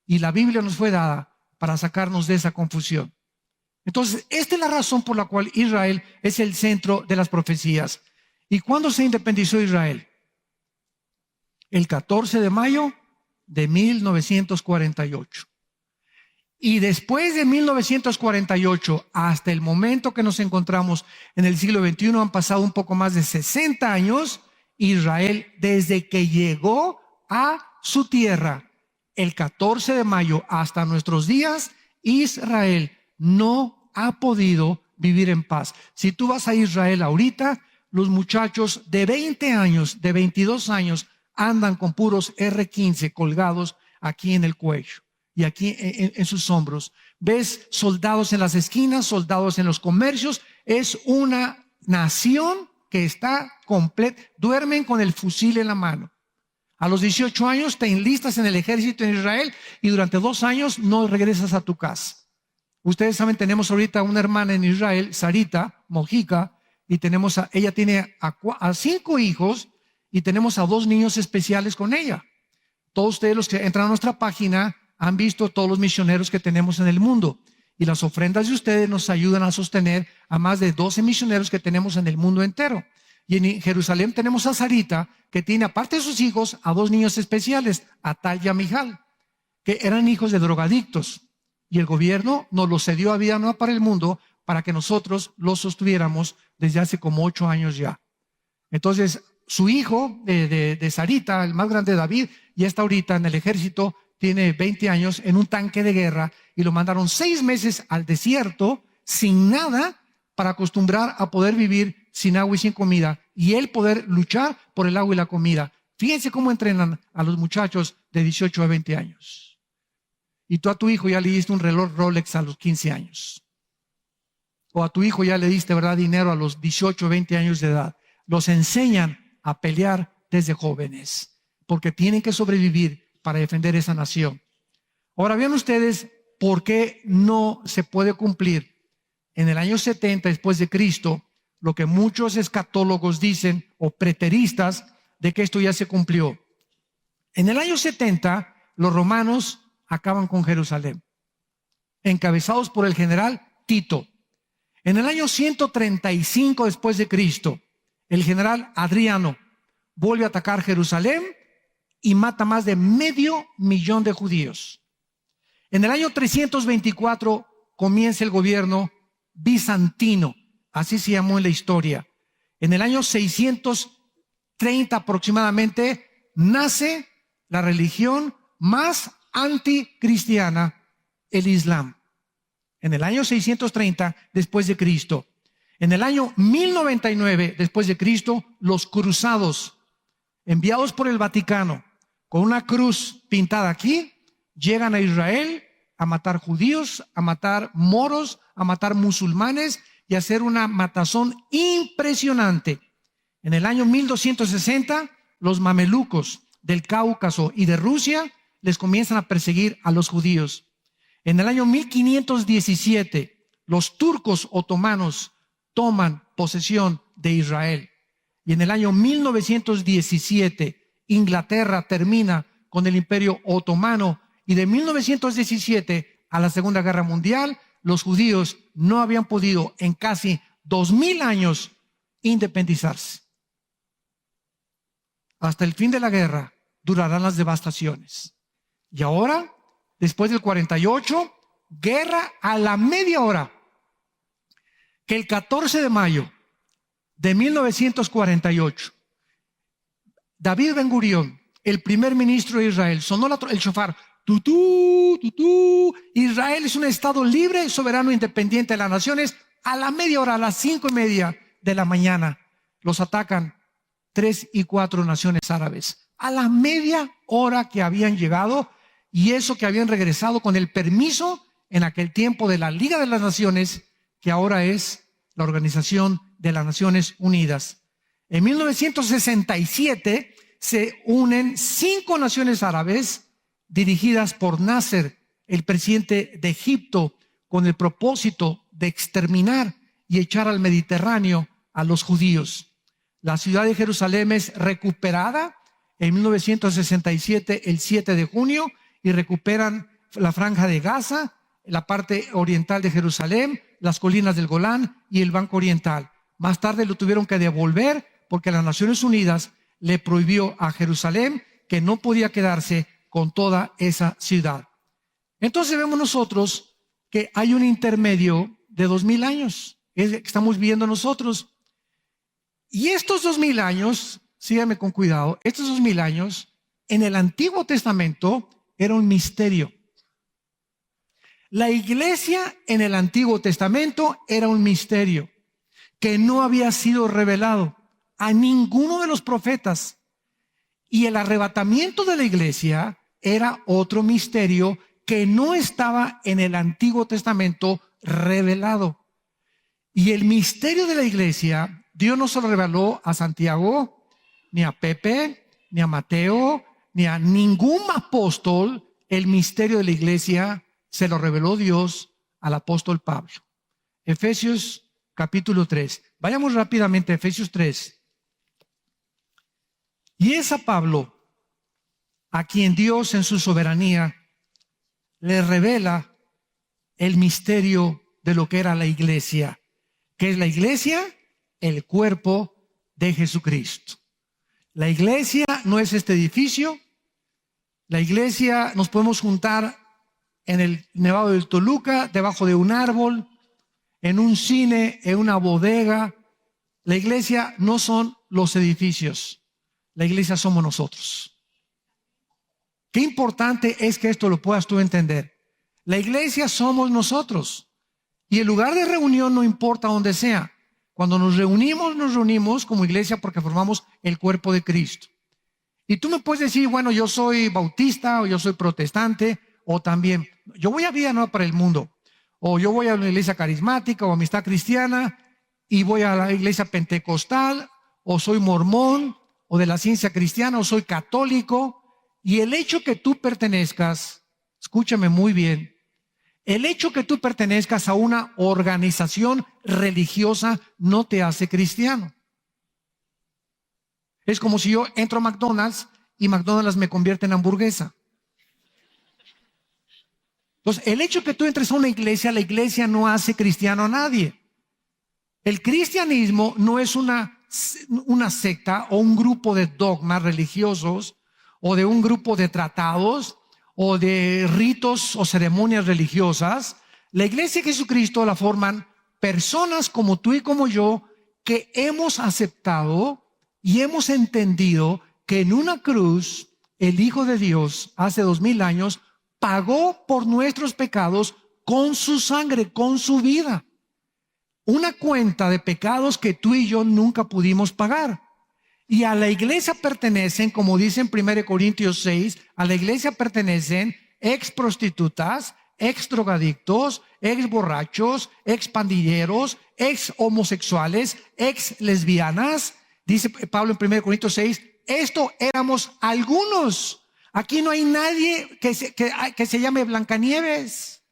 y la Biblia nos fue dada para sacarnos de esa confusión. Entonces, esta es la razón por la cual Israel es el centro de las profecías. ¿Y cuándo se independizó Israel? El 14 de mayo de 1948. Y después de 1948, hasta el momento que nos encontramos en el siglo XXI, han pasado un poco más de 60 años. Israel, desde que llegó a su tierra, el 14 de mayo hasta nuestros días, Israel no ha podido vivir en paz. Si tú vas a Israel ahorita, los muchachos de 20 años, de 22 años, andan con puros R-15 colgados aquí en el cuello y aquí en sus hombros. Ves soldados en las esquinas, soldados en los comercios. Es una nación que está completa. Duermen con el fusil en la mano. A los 18 años te enlistas en el ejército en Israel y durante 2 años no regresas a tu casa. Ustedes saben, tenemos ahorita una hermana en Israel, Sarita Mojica, y ella tiene a 5 hijos y tenemos a 2 niños especiales con ella. Todos ustedes los que entran a nuestra página han visto todos los misioneros que tenemos en el mundo. Y las ofrendas de ustedes nos ayudan a sostener a más de 12 misioneros que tenemos en el mundo entero. Y en Jerusalén tenemos a Sarita, que tiene, aparte de sus hijos, a 2 niños especiales, a Tal y a Mijal, que eran hijos de drogadictos. Y el gobierno nos los cedió a Vida Nueva para el Mundo para que nosotros los sostuviéramos desde hace como 8 años ya. Entonces, su hijo de Sarita, el más grande, David, ya está ahorita en el ejército, tiene 20 años en un tanque de guerra y lo mandaron 6 meses al desierto sin nada para acostumbrar a poder vivir sin agua y sin comida y él poder luchar por el agua y la comida. Fíjense cómo entrenan a los muchachos de 18 a 20 años. Y tú a tu hijo ya le diste un reloj Rolex a los 15 años. O a tu hijo ya le diste, ¿verdad?, dinero a los 18 o 20 años de edad. Los enseñan a pelear desde jóvenes porque tienen que sobrevivir para defender esa nación. Ahora vean ustedes por qué no se puede cumplir en el año 70 después de Cristo lo que muchos escatólogos dicen o preteristas de que esto ya se cumplió. En el año 70 los romanos acaban con Jerusalén, encabezados por el general Tito. En el año 135 después de Cristo, el general Adriano vuelve a atacar Jerusalén y mata más de 500,000 de judíos. En el año 324 comienza el gobierno bizantino, así se llamó en la historia. En el año 630 aproximadamente nace la religión más anticristiana, el Islam. En el año 630 después de Cristo. En el año 1099 después de Cristo, los cruzados, enviados por el Vaticano, con una cruz pintada aquí, llegan a Israel a matar judíos, a matar moros, a matar musulmanes y a hacer una matazón impresionante. En el año 1260, los mamelucos del Cáucaso y de Rusia les comienzan a perseguir a los judíos. En el año 1517, los turcos otomanos toman posesión de Israel. Y en el año 1917, Inglaterra termina con el Imperio Otomano. Y de 1917 a la Segunda Guerra Mundial, los judíos no habían podido en casi 2000 años independizarse. Hasta el fin de la guerra durarán las devastaciones. Y ahora, después del 48, guerra a la media hora. Que el 14 de mayo de 1948, David Ben Gurión, el primer ministro de Israel, sonó el shofar, tutú, tutú. Israel es un estado libre, soberano, independiente de las naciones. A la media hora, a las 5:30 de la mañana, los atacan 3 y 4 naciones árabes. A la media hora que habían llegado, y eso que habían regresado con el permiso en aquel tiempo de la Liga de las Naciones, que ahora es la Organización de las Naciones Unidas. En 1967 se unen 5 naciones árabes dirigidas por Nasser, el presidente de Egipto, con el propósito de exterminar y echar al Mediterráneo a los judíos. La ciudad de Jerusalén es recuperada en 1967, el 7 de junio, y recuperan la franja de Gaza, la parte oriental de Jerusalén, las colinas del Golán y el Banco Oriental. Más tarde lo tuvieron que devolver porque las Naciones Unidas le prohibió a Jerusalén que no podía quedarse con toda esa ciudad. Entonces vemos nosotros que hay un intermedio de 2000 años, es que estamos viviendo nosotros. Y estos 2000 años, síganme con cuidado, estos 2000 años en el Antiguo Testamento era un misterio. La iglesia en el Antiguo Testamento era un misterio que no había sido revelado a ninguno de los profetas. Y el arrebatamiento de la iglesia era otro misterio que no estaba en el Antiguo Testamento revelado. Y el misterio de la iglesia, Dios no se lo reveló a Santiago, ni a Pepe, ni a Mateo, ni a ningún apóstol. El misterio de la iglesia se lo reveló Dios al apóstol Pablo. Efesios capítulo 3. Vayamos rápidamente a Efesios 3. Y es a Pablo a quien Dios en su soberanía le revela el misterio de lo que era la iglesia. ¿Qué es la iglesia? El cuerpo de Jesucristo. La iglesia no es este edificio. La iglesia nos podemos juntar en el Nevado del Toluca, debajo de un árbol, en un cine, en una bodega. La iglesia no son los edificios. La iglesia somos nosotros. Qué importante es que esto lo puedas tú entender. La iglesia somos nosotros. Y el lugar de reunión no importa donde sea. Cuando nos reunimos como iglesia porque formamos el cuerpo de Cristo. Y tú me puedes decir, bueno, yo soy bautista o yo soy protestante, o también, yo voy a Vida Nueva para el Mundo, o yo voy a una iglesia carismática o amistad cristiana, y voy a la iglesia pentecostal, o soy mormón, o de la ciencia cristiana, o soy católico. Y el hecho que tú pertenezcas, escúchame muy bien, el hecho que tú pertenezcas a una organización religiosa no te hace cristiano. Es como si yo entro a McDonald's y McDonald's me convierte en hamburguesa. Entonces, el hecho que tú entres a una iglesia, la iglesia no hace cristiano a nadie. El cristianismo no es una secta o un grupo de dogmas religiosos o de un grupo de tratados o de ritos o ceremonias religiosas. La iglesia de Jesucristo la forman personas como tú y como yo que hemos aceptado y hemos entendido que en una cruz el Hijo de Dios hace 2000 años pagó por nuestros pecados con su sangre, con su vida. Una cuenta de pecados que tú y yo nunca pudimos pagar. Y a la iglesia pertenecen, como dice en 1 Corintios 6, a la iglesia pertenecen ex prostitutas, ex drogadictos, ex borrachos, ex pandilleros, ex homosexuales, ex lesbianas. Dice Pablo en 1 Corintios 6, esto éramos algunos. Aquí no hay nadie que se llame Blancanieves.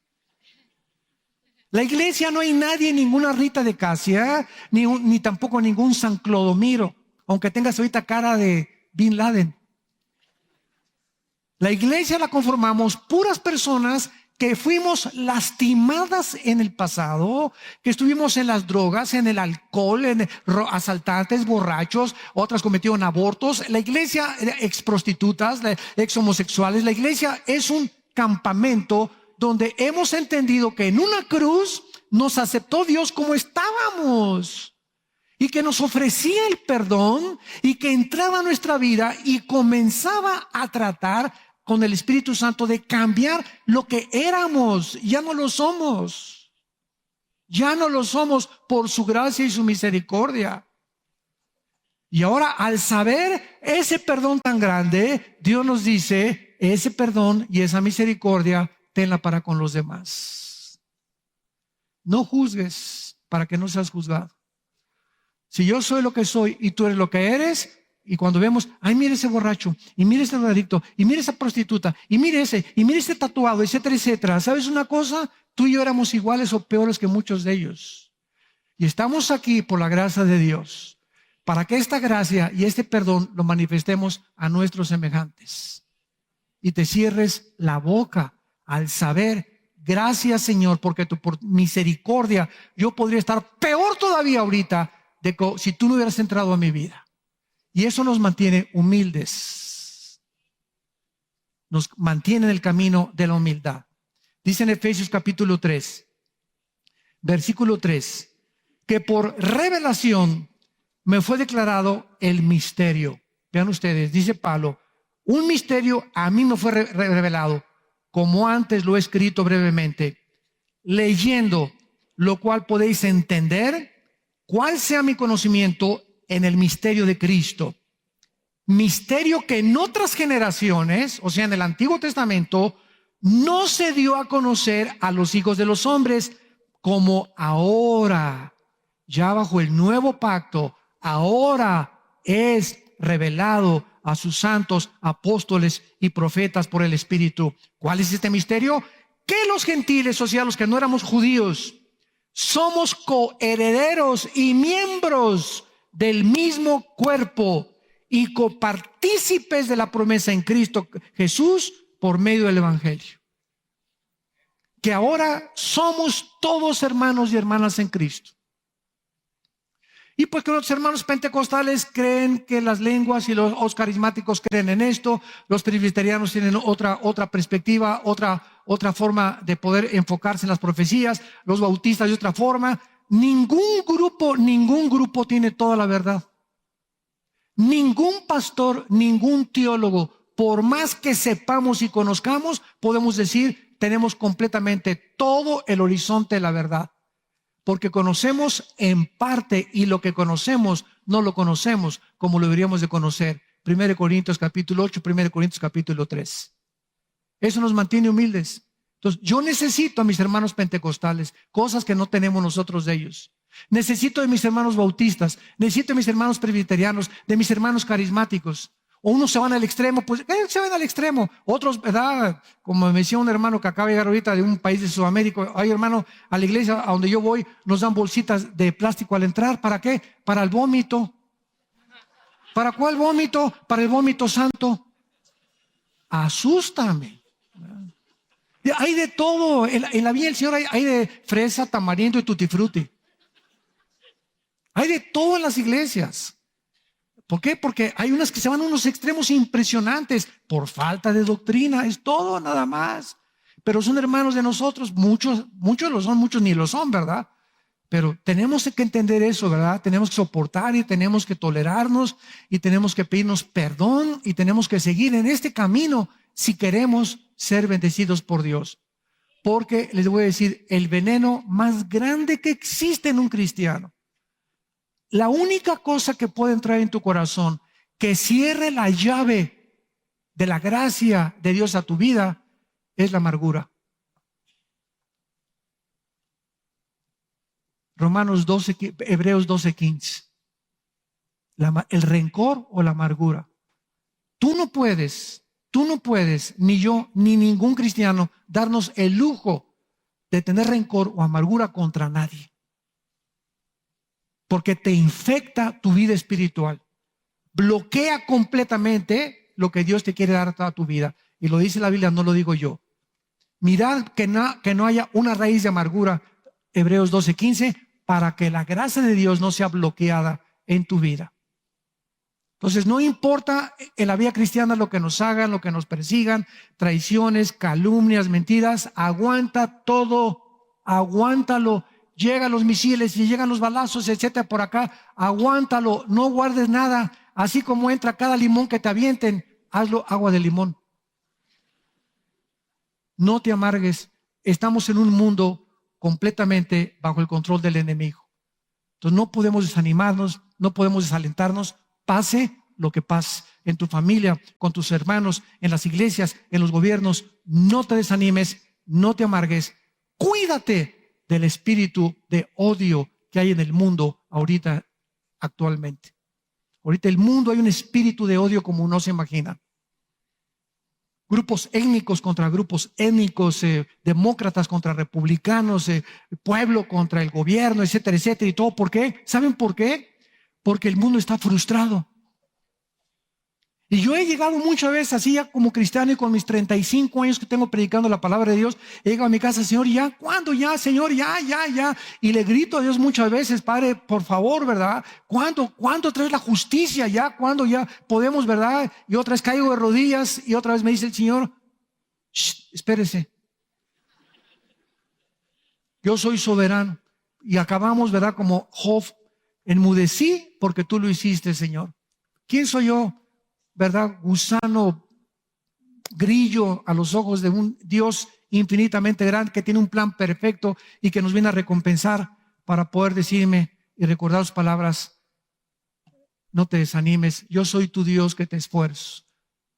La iglesia no hay nadie, ninguna Rita de Casia, ni tampoco ningún San Clodomiro, aunque tengas ahorita cara de Bin Laden. La iglesia la conformamos puras personas que fuimos lastimadas en el pasado, que estuvimos en las drogas, en el alcohol, en asaltantes, borrachos, otras cometieron abortos. La iglesia, ex prostitutas, ex homosexuales, la iglesia es un campamento donde hemos entendido que en una cruz nos aceptó Dios como estábamos y que nos ofrecía el perdón y que entraba a nuestra vida y comenzaba a tratar con el Espíritu Santo de cambiar lo que éramos. Ya no lo somos. Ya no lo somos por su gracia y su misericordia. Y ahora, al saber ese perdón tan grande, Dios nos dice, ese perdón y esa misericordia, tenla para con los demás. No juzgues para que no seas juzgado. Si yo soy lo que soy y tú eres lo que eres, y cuando vemos, ay, mire ese borracho, y mire ese drogadicto, y mire esa prostituta, y mire ese tatuado, etcétera, etcétera. ¿Sabes una cosa? Tú y yo éramos iguales o peores que muchos de ellos. Y estamos aquí por la gracia de Dios, para que esta gracia y este perdón lo manifestemos a nuestros semejantes. Y te cierres la boca al saber, gracias Señor, porque por misericordia yo podría estar peor todavía ahorita si tú no hubieras entrado a mi vida. Y eso nos mantiene humildes. Nos mantiene en el camino de la humildad. Dice en Efesios capítulo 3, versículo 3, que por revelación me fue declarado el misterio. Vean ustedes, dice Pablo, un misterio a mí me fue revelado, como antes lo he escrito brevemente, leyendo, lo cual podéis entender cuál sea mi conocimiento en el misterio de Cristo. Misterio que en otras generaciones, o sea, en el Antiguo Testamento, no se dio a conocer a los hijos de los hombres, como ahora, ya bajo el nuevo pacto, ahora es revelado a sus santos apóstoles y profetas por el Espíritu. ¿Cuál es este misterio? Que los gentiles, o sea, los que no éramos judíos, somos coherederos y miembros del mismo cuerpo y copartícipes de la promesa en Cristo Jesús por medio del Evangelio. que ahora somos todos hermanos y hermanas en Cristo. Y pues que los hermanos pentecostales creen que las lenguas y los carismáticos creen en esto, los presbiterianos tienen otra perspectiva, otra forma de poder enfocarse en las profecías, los bautistas de otra forma. Ningún grupo tiene toda la verdad. Ningún pastor, ningún teólogo, por más que sepamos y conozcamos, podemos decir, tenemos completamente todo el horizonte de la verdad. Porque conocemos en parte y lo que conocemos no lo conocemos como lo deberíamos de conocer. 1 Corintios capítulo 8, 1 Corintios capítulo 3. Eso nos mantiene humildes. Entonces, yo necesito a mis hermanos pentecostales, cosas que no tenemos nosotros de ellos. Necesito de mis hermanos bautistas, necesito de mis hermanos presbiterianos, de mis hermanos carismáticos. O unos se van al extremo, pues se van al extremo. Otros, ¿verdad? Como me decía un hermano que acaba de llegar ahorita de un país de Sudamérica, ay hermano, a la iglesia a donde yo voy nos dan bolsitas de plástico al entrar. ¿Para qué? Para el vómito. ¿Para cuál vómito? Para el vómito santo. Asústame. Hay de todo. En la vida del Señor hay de fresa, tamarindo y tutti frutti. Hay de todo en las iglesias. ¿Por qué? Porque hay unas que se van a unos extremos impresionantes por falta de doctrina, es todo nada más. Pero son hermanos de nosotros, muchos lo son, muchos ni lo son, ¿verdad? Pero tenemos que entender eso, ¿verdad? Tenemos que soportar y tenemos que tolerarnos y tenemos que pedirnos perdón y tenemos que seguir en este camino si queremos ser bendecidos por Dios. Porque les voy a decir, el veneno más grande que existe en un cristiano, la única cosa que puede entrar en tu corazón que cierre la llave de la gracia de Dios a tu vida es la amargura. Hebreos 12:15. El rencor o la amargura. Tú no puedes, ni yo, ni ningún cristiano, darnos el lujo de tener rencor o amargura contra nadie. Porque te infecta tu vida espiritual. Bloquea completamente lo que Dios te quiere dar a toda tu vida. Y lo dice la Biblia, no lo digo yo. Mirad que no haya una raíz de amargura, Hebreos 12:15, para que la gracia de Dios no sea bloqueada en tu vida. Entonces, no importa en la vida cristiana lo que nos hagan, lo que nos persigan, traiciones, calumnias, mentiras, aguanta todo, aguántalo. Llegan los misiles y llegan los balazos, etcétera, por acá, aguántalo, no guardes nada. Así como entra cada limón que te avienten, hazlo agua de limón. No te amargues. Estamos en un mundo completamente bajo el control del enemigo. Entonces no podemos desanimarnos, no podemos desalentarnos, pase lo que pase en tu familia, con tus hermanos, en las iglesias, en los gobiernos. No te desanimes, no te amargues. Cuídate del espíritu de odio que hay en el mundo ahorita, actualmente. Ahorita en el mundo hay un espíritu de odio como no se imagina. Grupos étnicos contra grupos étnicos, demócratas contra republicanos, pueblo contra el gobierno, etcétera, etcétera. ¿Y todo por qué? ¿Saben por qué? Porque el mundo está frustrado. Y yo he llegado muchas veces así ya como cristiano y con mis 35 años que tengo predicando la palabra de Dios, he llegado a mi casa, Señor, ¿ya? ¿Cuándo ya? Señor, ya. Y le grito a Dios muchas veces, Padre, por favor, ¿verdad? ¿Cuándo traes la justicia ya? ¿Cuándo ya podemos, verdad? Y otra vez caigo de rodillas y otra vez me dice el Señor, espérese. Yo soy soberano. Y acabamos, ¿verdad? Como Job, enmudecí porque tú lo hiciste, Señor. ¿Quién soy yo? ¿Verdad? Gusano, grillo a los ojos de un Dios infinitamente grande que tiene un plan perfecto y que nos viene a recompensar para poder decirme y recordar sus palabras. No te desanimes, yo soy tu Dios que te esfuerzo.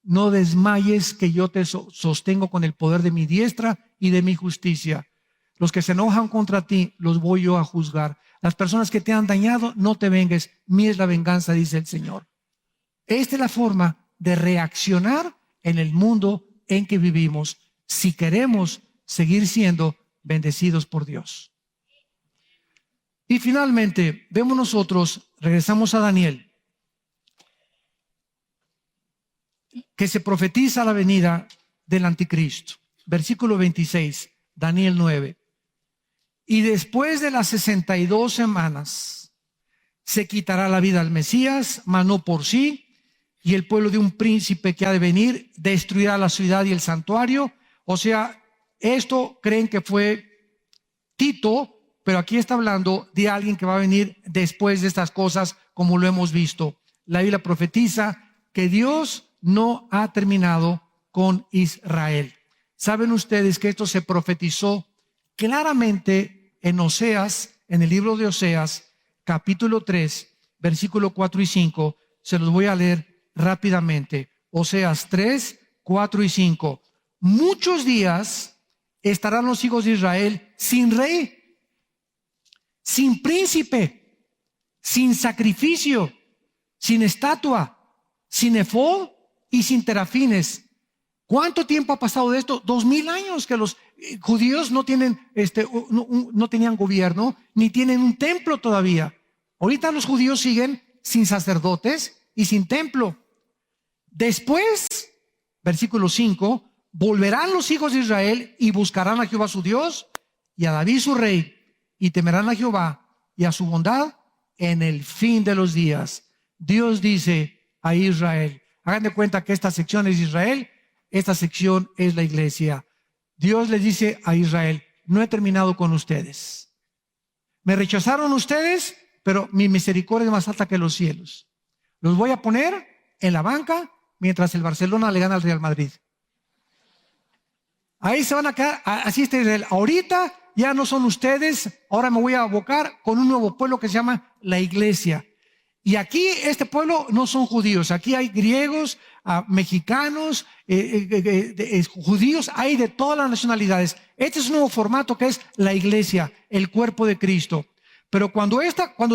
No desmayes, que yo te sostengo con el poder de mi diestra y de mi justicia. Los que se enojan contra ti, los voy yo a juzgar. Las personas que te han dañado, no te vengues. Mía es la venganza, dice el Señor. Esta es la forma de reaccionar en el mundo en que vivimos si queremos seguir siendo bendecidos por Dios. Y finalmente, vemos nosotros, regresamos a Daniel, que se profetiza la venida del anticristo. Versículo 26. Daniel 9. Y después de las 62 semanas se quitará la vida al Mesías, mas no por sí, y el pueblo de un príncipe que ha de venir destruirá la ciudad y el santuario. O sea, esto creen que fue Tito, pero aquí está hablando de alguien que va a venir después de estas cosas, como lo hemos visto. La Biblia profetiza que Dios no ha terminado con Israel. ¿Saben ustedes que esto se profetizó claramente en Oseas, en el libro de Oseas, capítulo 3, versículo 4 y 5? Se los voy a leer rápidamente. Oseas 3, 4 y 5. Muchos días estarán los hijos de Israel sin rey, sin príncipe, sin sacrificio, sin estatua, sin efod y sin terafines. ¿Cuánto tiempo ha pasado de esto? 2000 años que los judíos no tienen, no tenían gobierno, ni tienen un templo todavía. Ahorita los judíos siguen sin sacerdotes y sin templo. Después, versículo 5, volverán los hijos de Israel y buscarán a Jehová su Dios y a David su rey, y temerán a Jehová y a su bondad en el fin de los días. Dios dice a Israel, hagan de cuenta que esta sección es Israel, esta sección es la iglesia. Dios les dice a Israel, no he terminado con ustedes. Me rechazaron ustedes, pero mi misericordia es más alta que los cielos. Los voy a poner en la banca mientras el Barcelona le gana al Real Madrid. Ahí se van a quedar, así está Israel. Ahorita ya no son ustedes, ahora me voy a abocar con un nuevo pueblo que se llama la iglesia. Y aquí este pueblo no son judíos, aquí hay griegos, mexicanos, judíos, hay de todas las nacionalidades. Este es un nuevo formato que es la iglesia, el cuerpo de Cristo. Pero cuando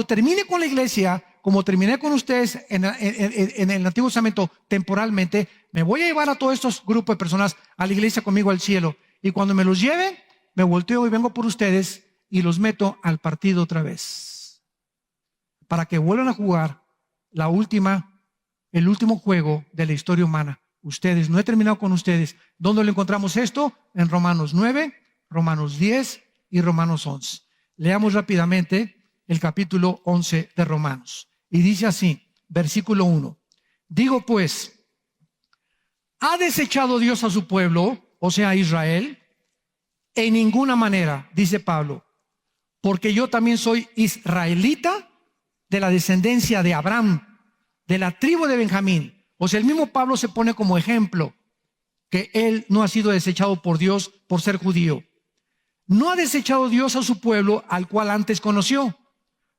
termine con la iglesia, como terminé con ustedes en el Antiguo Testamento temporalmente, me voy a llevar a todos estos grupos de personas a la iglesia conmigo al cielo. Y cuando me los lleve, me volteo y vengo por ustedes y los meto al partido otra vez. Para que vuelvan a jugar el último juego de la historia humana. Ustedes, no he terminado con ustedes. ¿Dónde lo encontramos esto? En Romanos 9, Romanos 10 y Romanos 11. Leamos rápidamente el capítulo 11 de Romanos. Y dice así, versículo 1. Digo pues, ¿ha desechado Dios a su pueblo, o sea, a Israel? En ninguna manera, dice Pablo, porque yo también soy israelita de la descendencia de Abraham, de la tribu de Benjamín. O sea, el mismo Pablo se pone como ejemplo que él no ha sido desechado por Dios por ser judío. ¿No ha desechado Dios a su pueblo al cual antes conoció?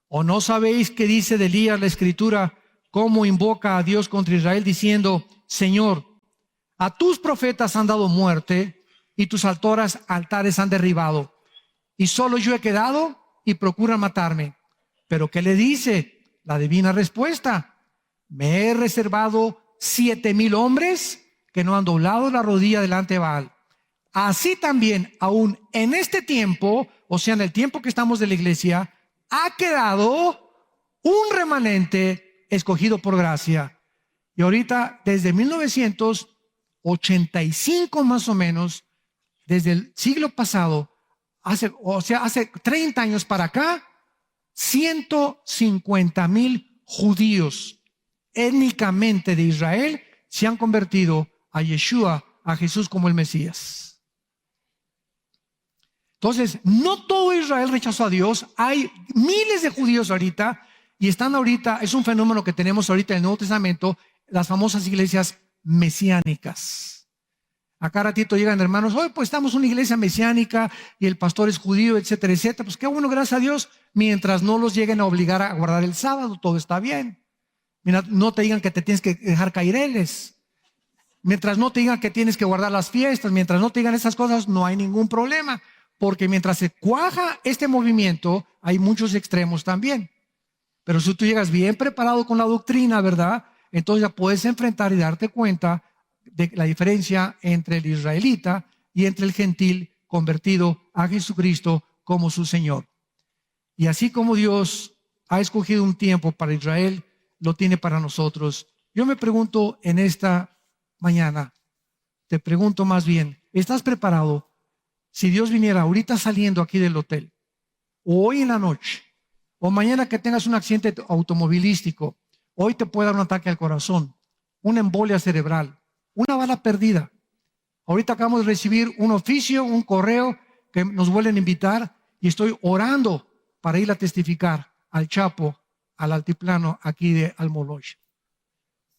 ¿O no sabéis qué dice de Elías la Escritura, cómo invoca a Dios contra Israel diciendo, Señor, a tus profetas han dado muerte y tus altares han derribado, y solo yo he quedado y procuran matarme? ¿Pero qué le dice? La divina respuesta, me he reservado 7,000 hombres que no han doblado la rodilla delante de Baal. Así también, aún en este tiempo, o sea, en el tiempo que estamos de la iglesia, ha quedado un remanente escogido por gracia. Y ahorita, desde 1985 más o menos, desde el siglo pasado, hace 30 años para acá, 150,000 judíos étnicamente de Israel se han convertido a Yeshua, a Jesús como el Mesías. Entonces, no todo Israel rechazó a Dios. Hay miles de judíos ahorita y están ahorita, es un fenómeno que tenemos ahorita en el Nuevo Testamento, las famosas iglesias mesiánicas. A cada ratito llegan hermanos, hoy pues estamos en una iglesia mesiánica y el pastor es judío, etcétera, etcétera. Pues qué bueno, gracias a Dios, mientras no los lleguen a obligar a guardar el sábado, todo está bien. Mira, no te digan que te tienes que dejar caireles. Mientras no te digan que tienes que guardar las fiestas, mientras no te digan esas cosas, no hay ningún problema. Porque mientras se cuaja este movimiento, hay muchos extremos también. Pero si tú llegas bien preparado con la doctrina, ¿verdad? Entonces ya puedes enfrentar y darte cuenta de la diferencia entre el israelita y entre el gentil convertido a Jesucristo como su Señor. Y así como Dios ha escogido un tiempo para Israel, lo tiene para nosotros. Yo me pregunto en esta mañana, te pregunto más bien, ¿estás preparado Si Dios viniera ahorita saliendo aquí del hotel, o hoy en la noche, o mañana que tengas un accidente automovilístico, hoy te puede dar un ataque al corazón, una embolia cerebral, una bala perdida. Ahorita acabamos de recibir un oficio, un correo que nos vuelven a invitar y estoy orando para ir a testificar al Chapo, al altiplano aquí de Almoloya.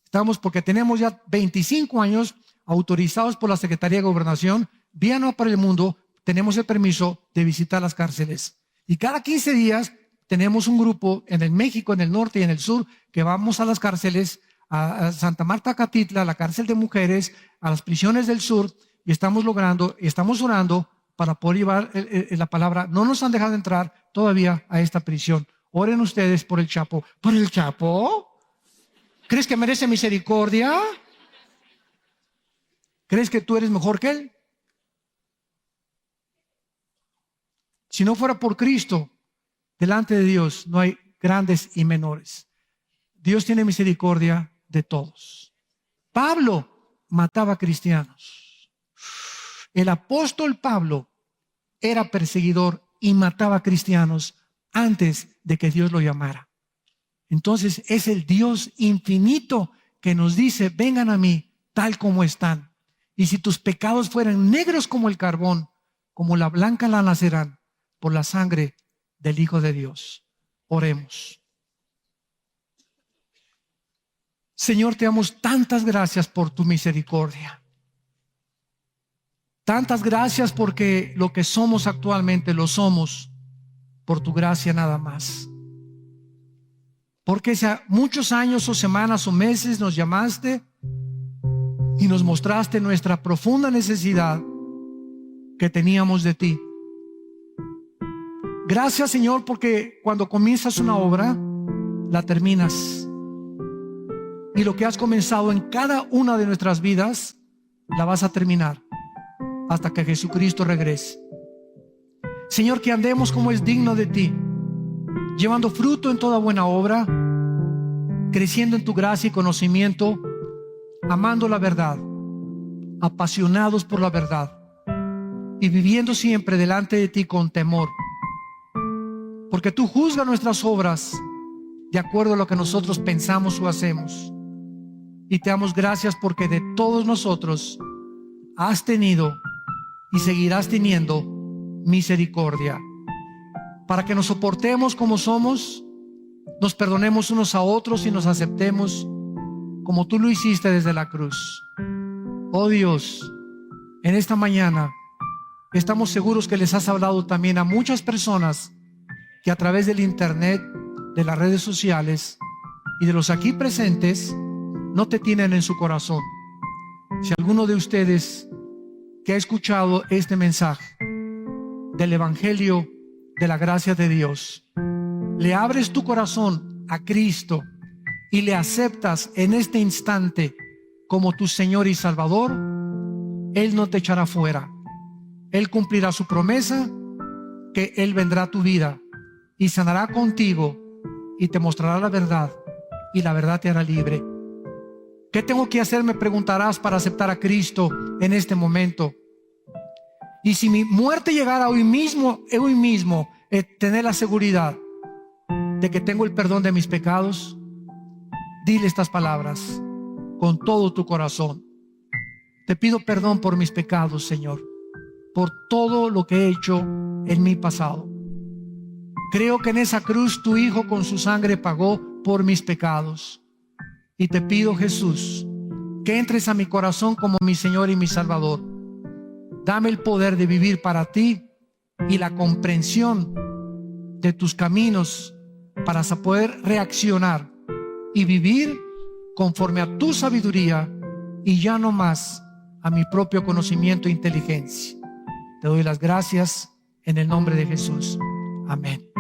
Estamos porque tenemos ya 25 años autorizados por la Secretaría de Gobernación, vía No para el Mundo, tenemos el permiso de visitar las cárceles. Y cada 15 días tenemos un grupo en el México, en el norte y en el sur, que vamos a las cárceles, a Santa Marta, Catitla, a la cárcel de mujeres, a las prisiones del sur, y estamos logrando, y estamos orando para poder llevar la palabra. No nos han dejado entrar todavía a esta prisión. Oren ustedes por el Chapo. ¿Por el Chapo? ¿Crees que merece misericordia? ¿Crees que tú eres mejor que él? Si no fuera por Cristo, delante de Dios no hay grandes y menores. Dios tiene misericordia de todos. Pablo mataba cristianos. El apóstol Pablo era perseguidor y mataba cristianos antes de que Dios lo llamara. Entonces es el Dios infinito que nos dice, vengan a mí tal como están. Y si tus pecados fueran negros como el carbón, como la blanca lana serán por la sangre del Hijo de Dios. Oremos. Señor, te damos tantas gracias por tu misericordia. Tantas gracias porque lo que somos actualmente lo somos por tu gracia nada más. Porque hace muchos años o semanas o meses nos llamaste y nos mostraste nuestra profunda necesidad que teníamos de ti. Gracias, Señor, porque cuando comienzas una obra, la terminas. Y lo que has comenzado en cada una de nuestras vidas, la vas a terminar hasta que Jesucristo regrese. Señor, que andemos como es digno de ti, llevando fruto en toda buena obra, creciendo en tu gracia y conocimiento, amando la verdad, apasionados por la verdad y viviendo siempre delante de ti con temor, porque tú juzgas nuestras obras de acuerdo a lo que nosotros pensamos o hacemos. Y te damos gracias porque de todos nosotros has tenido y seguirás teniendo misericordia, para que nos soportemos como somos, nos perdonemos unos a otros y nos aceptemos como tú lo hiciste desde la cruz. Oh Dios, en esta mañana estamos seguros que les has hablado también a muchas personas que a través del internet, de las redes sociales y de los aquí presentes no te tienen en su corazón. Si alguno de ustedes que ha escuchado este mensaje del Evangelio de la gracia de Dios, le abres tu corazón a Cristo y le aceptas en este instante como tu Señor y Salvador, Él no te echará fuera. Él cumplirá su promesa, que Él vendrá a tu vida y sanará contigo y te mostrará la verdad, y la verdad te hará libre. ¿Qué tengo que hacer? Me preguntarás para aceptar a Cristo en este momento. Y si mi muerte llegara hoy mismo, tener la seguridad de que tengo el perdón de mis pecados, dile estas palabras con todo tu corazón. Te pido perdón por mis pecados, Señor, por todo lo que he hecho en mi pasado. Creo que en esa cruz tu Hijo con su sangre pagó por mis pecados. Y te pido, Jesús, que entres a mi corazón como mi Señor y mi Salvador. Dame el poder de vivir para ti y la comprensión de tus caminos para poder reaccionar y vivir conforme a tu sabiduría y ya no más a mi propio conocimiento e inteligencia. Te doy las gracias en el nombre de Jesús. Amén.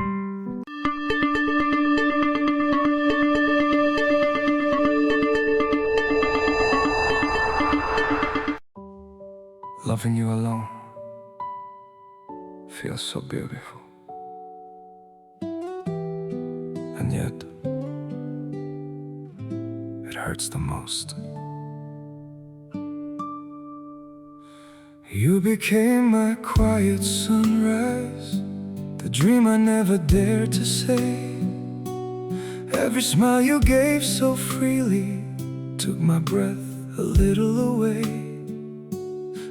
Loving you alone feels so beautiful, and yet it hurts the most. You became my quiet sunrise, the dream I never dared to say. Every smile you gave so freely took my breath a little away.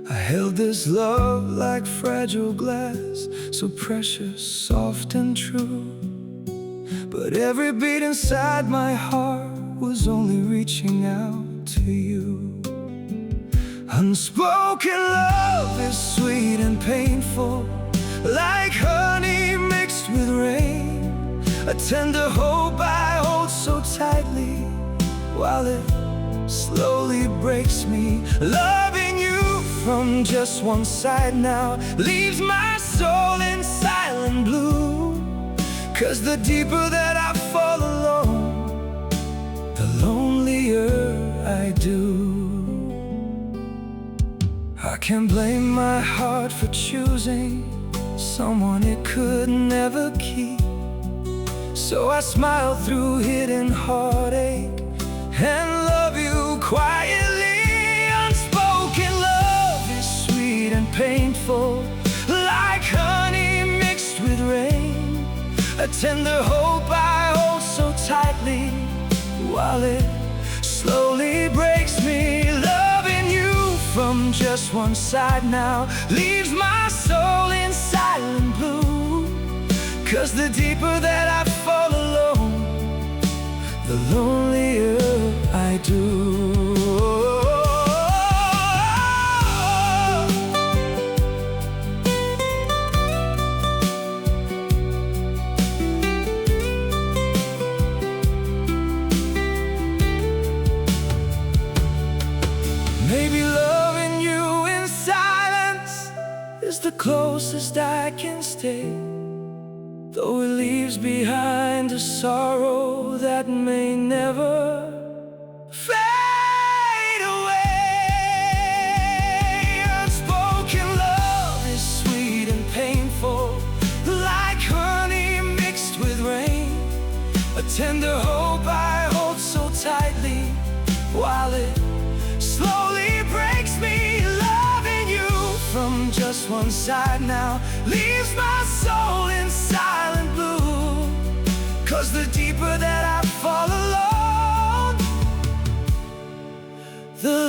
I held this love like fragile glass, so precious, soft and true. But every beat inside my heart was only reaching out to you. Unspoken love is sweet and painful, like honey mixed with rain. A tender hope I hold so tightly, while it slowly breaks me. Loving you from just one side now leaves my soul in silent blue. 'Cause the deeper that I fall alone, the lonelier I do. I can't blame my heart for choosing someone it could never keep. So I smile through hidden heartache and love you quietly. Unspoken love is sweet and painful, like honey mixed with rain. A tender hope I hold so tightly, while it slowly breaks me. Loving you from just one side now leaves my soul in silent blue. 'Cause the deeper that I fall alone, the lonelier I do. Maybe loving you in silence is the closest I can stay, though it leaves behind a sorrow that may never fade away. Unspoken love is sweet and painful, like honey mixed with rain. A tender hope I hold so tightly, while it slowly breaks me. Loving you from just one side now leaves my soul in silent blue. 'Cause the deeper that I fall alone, the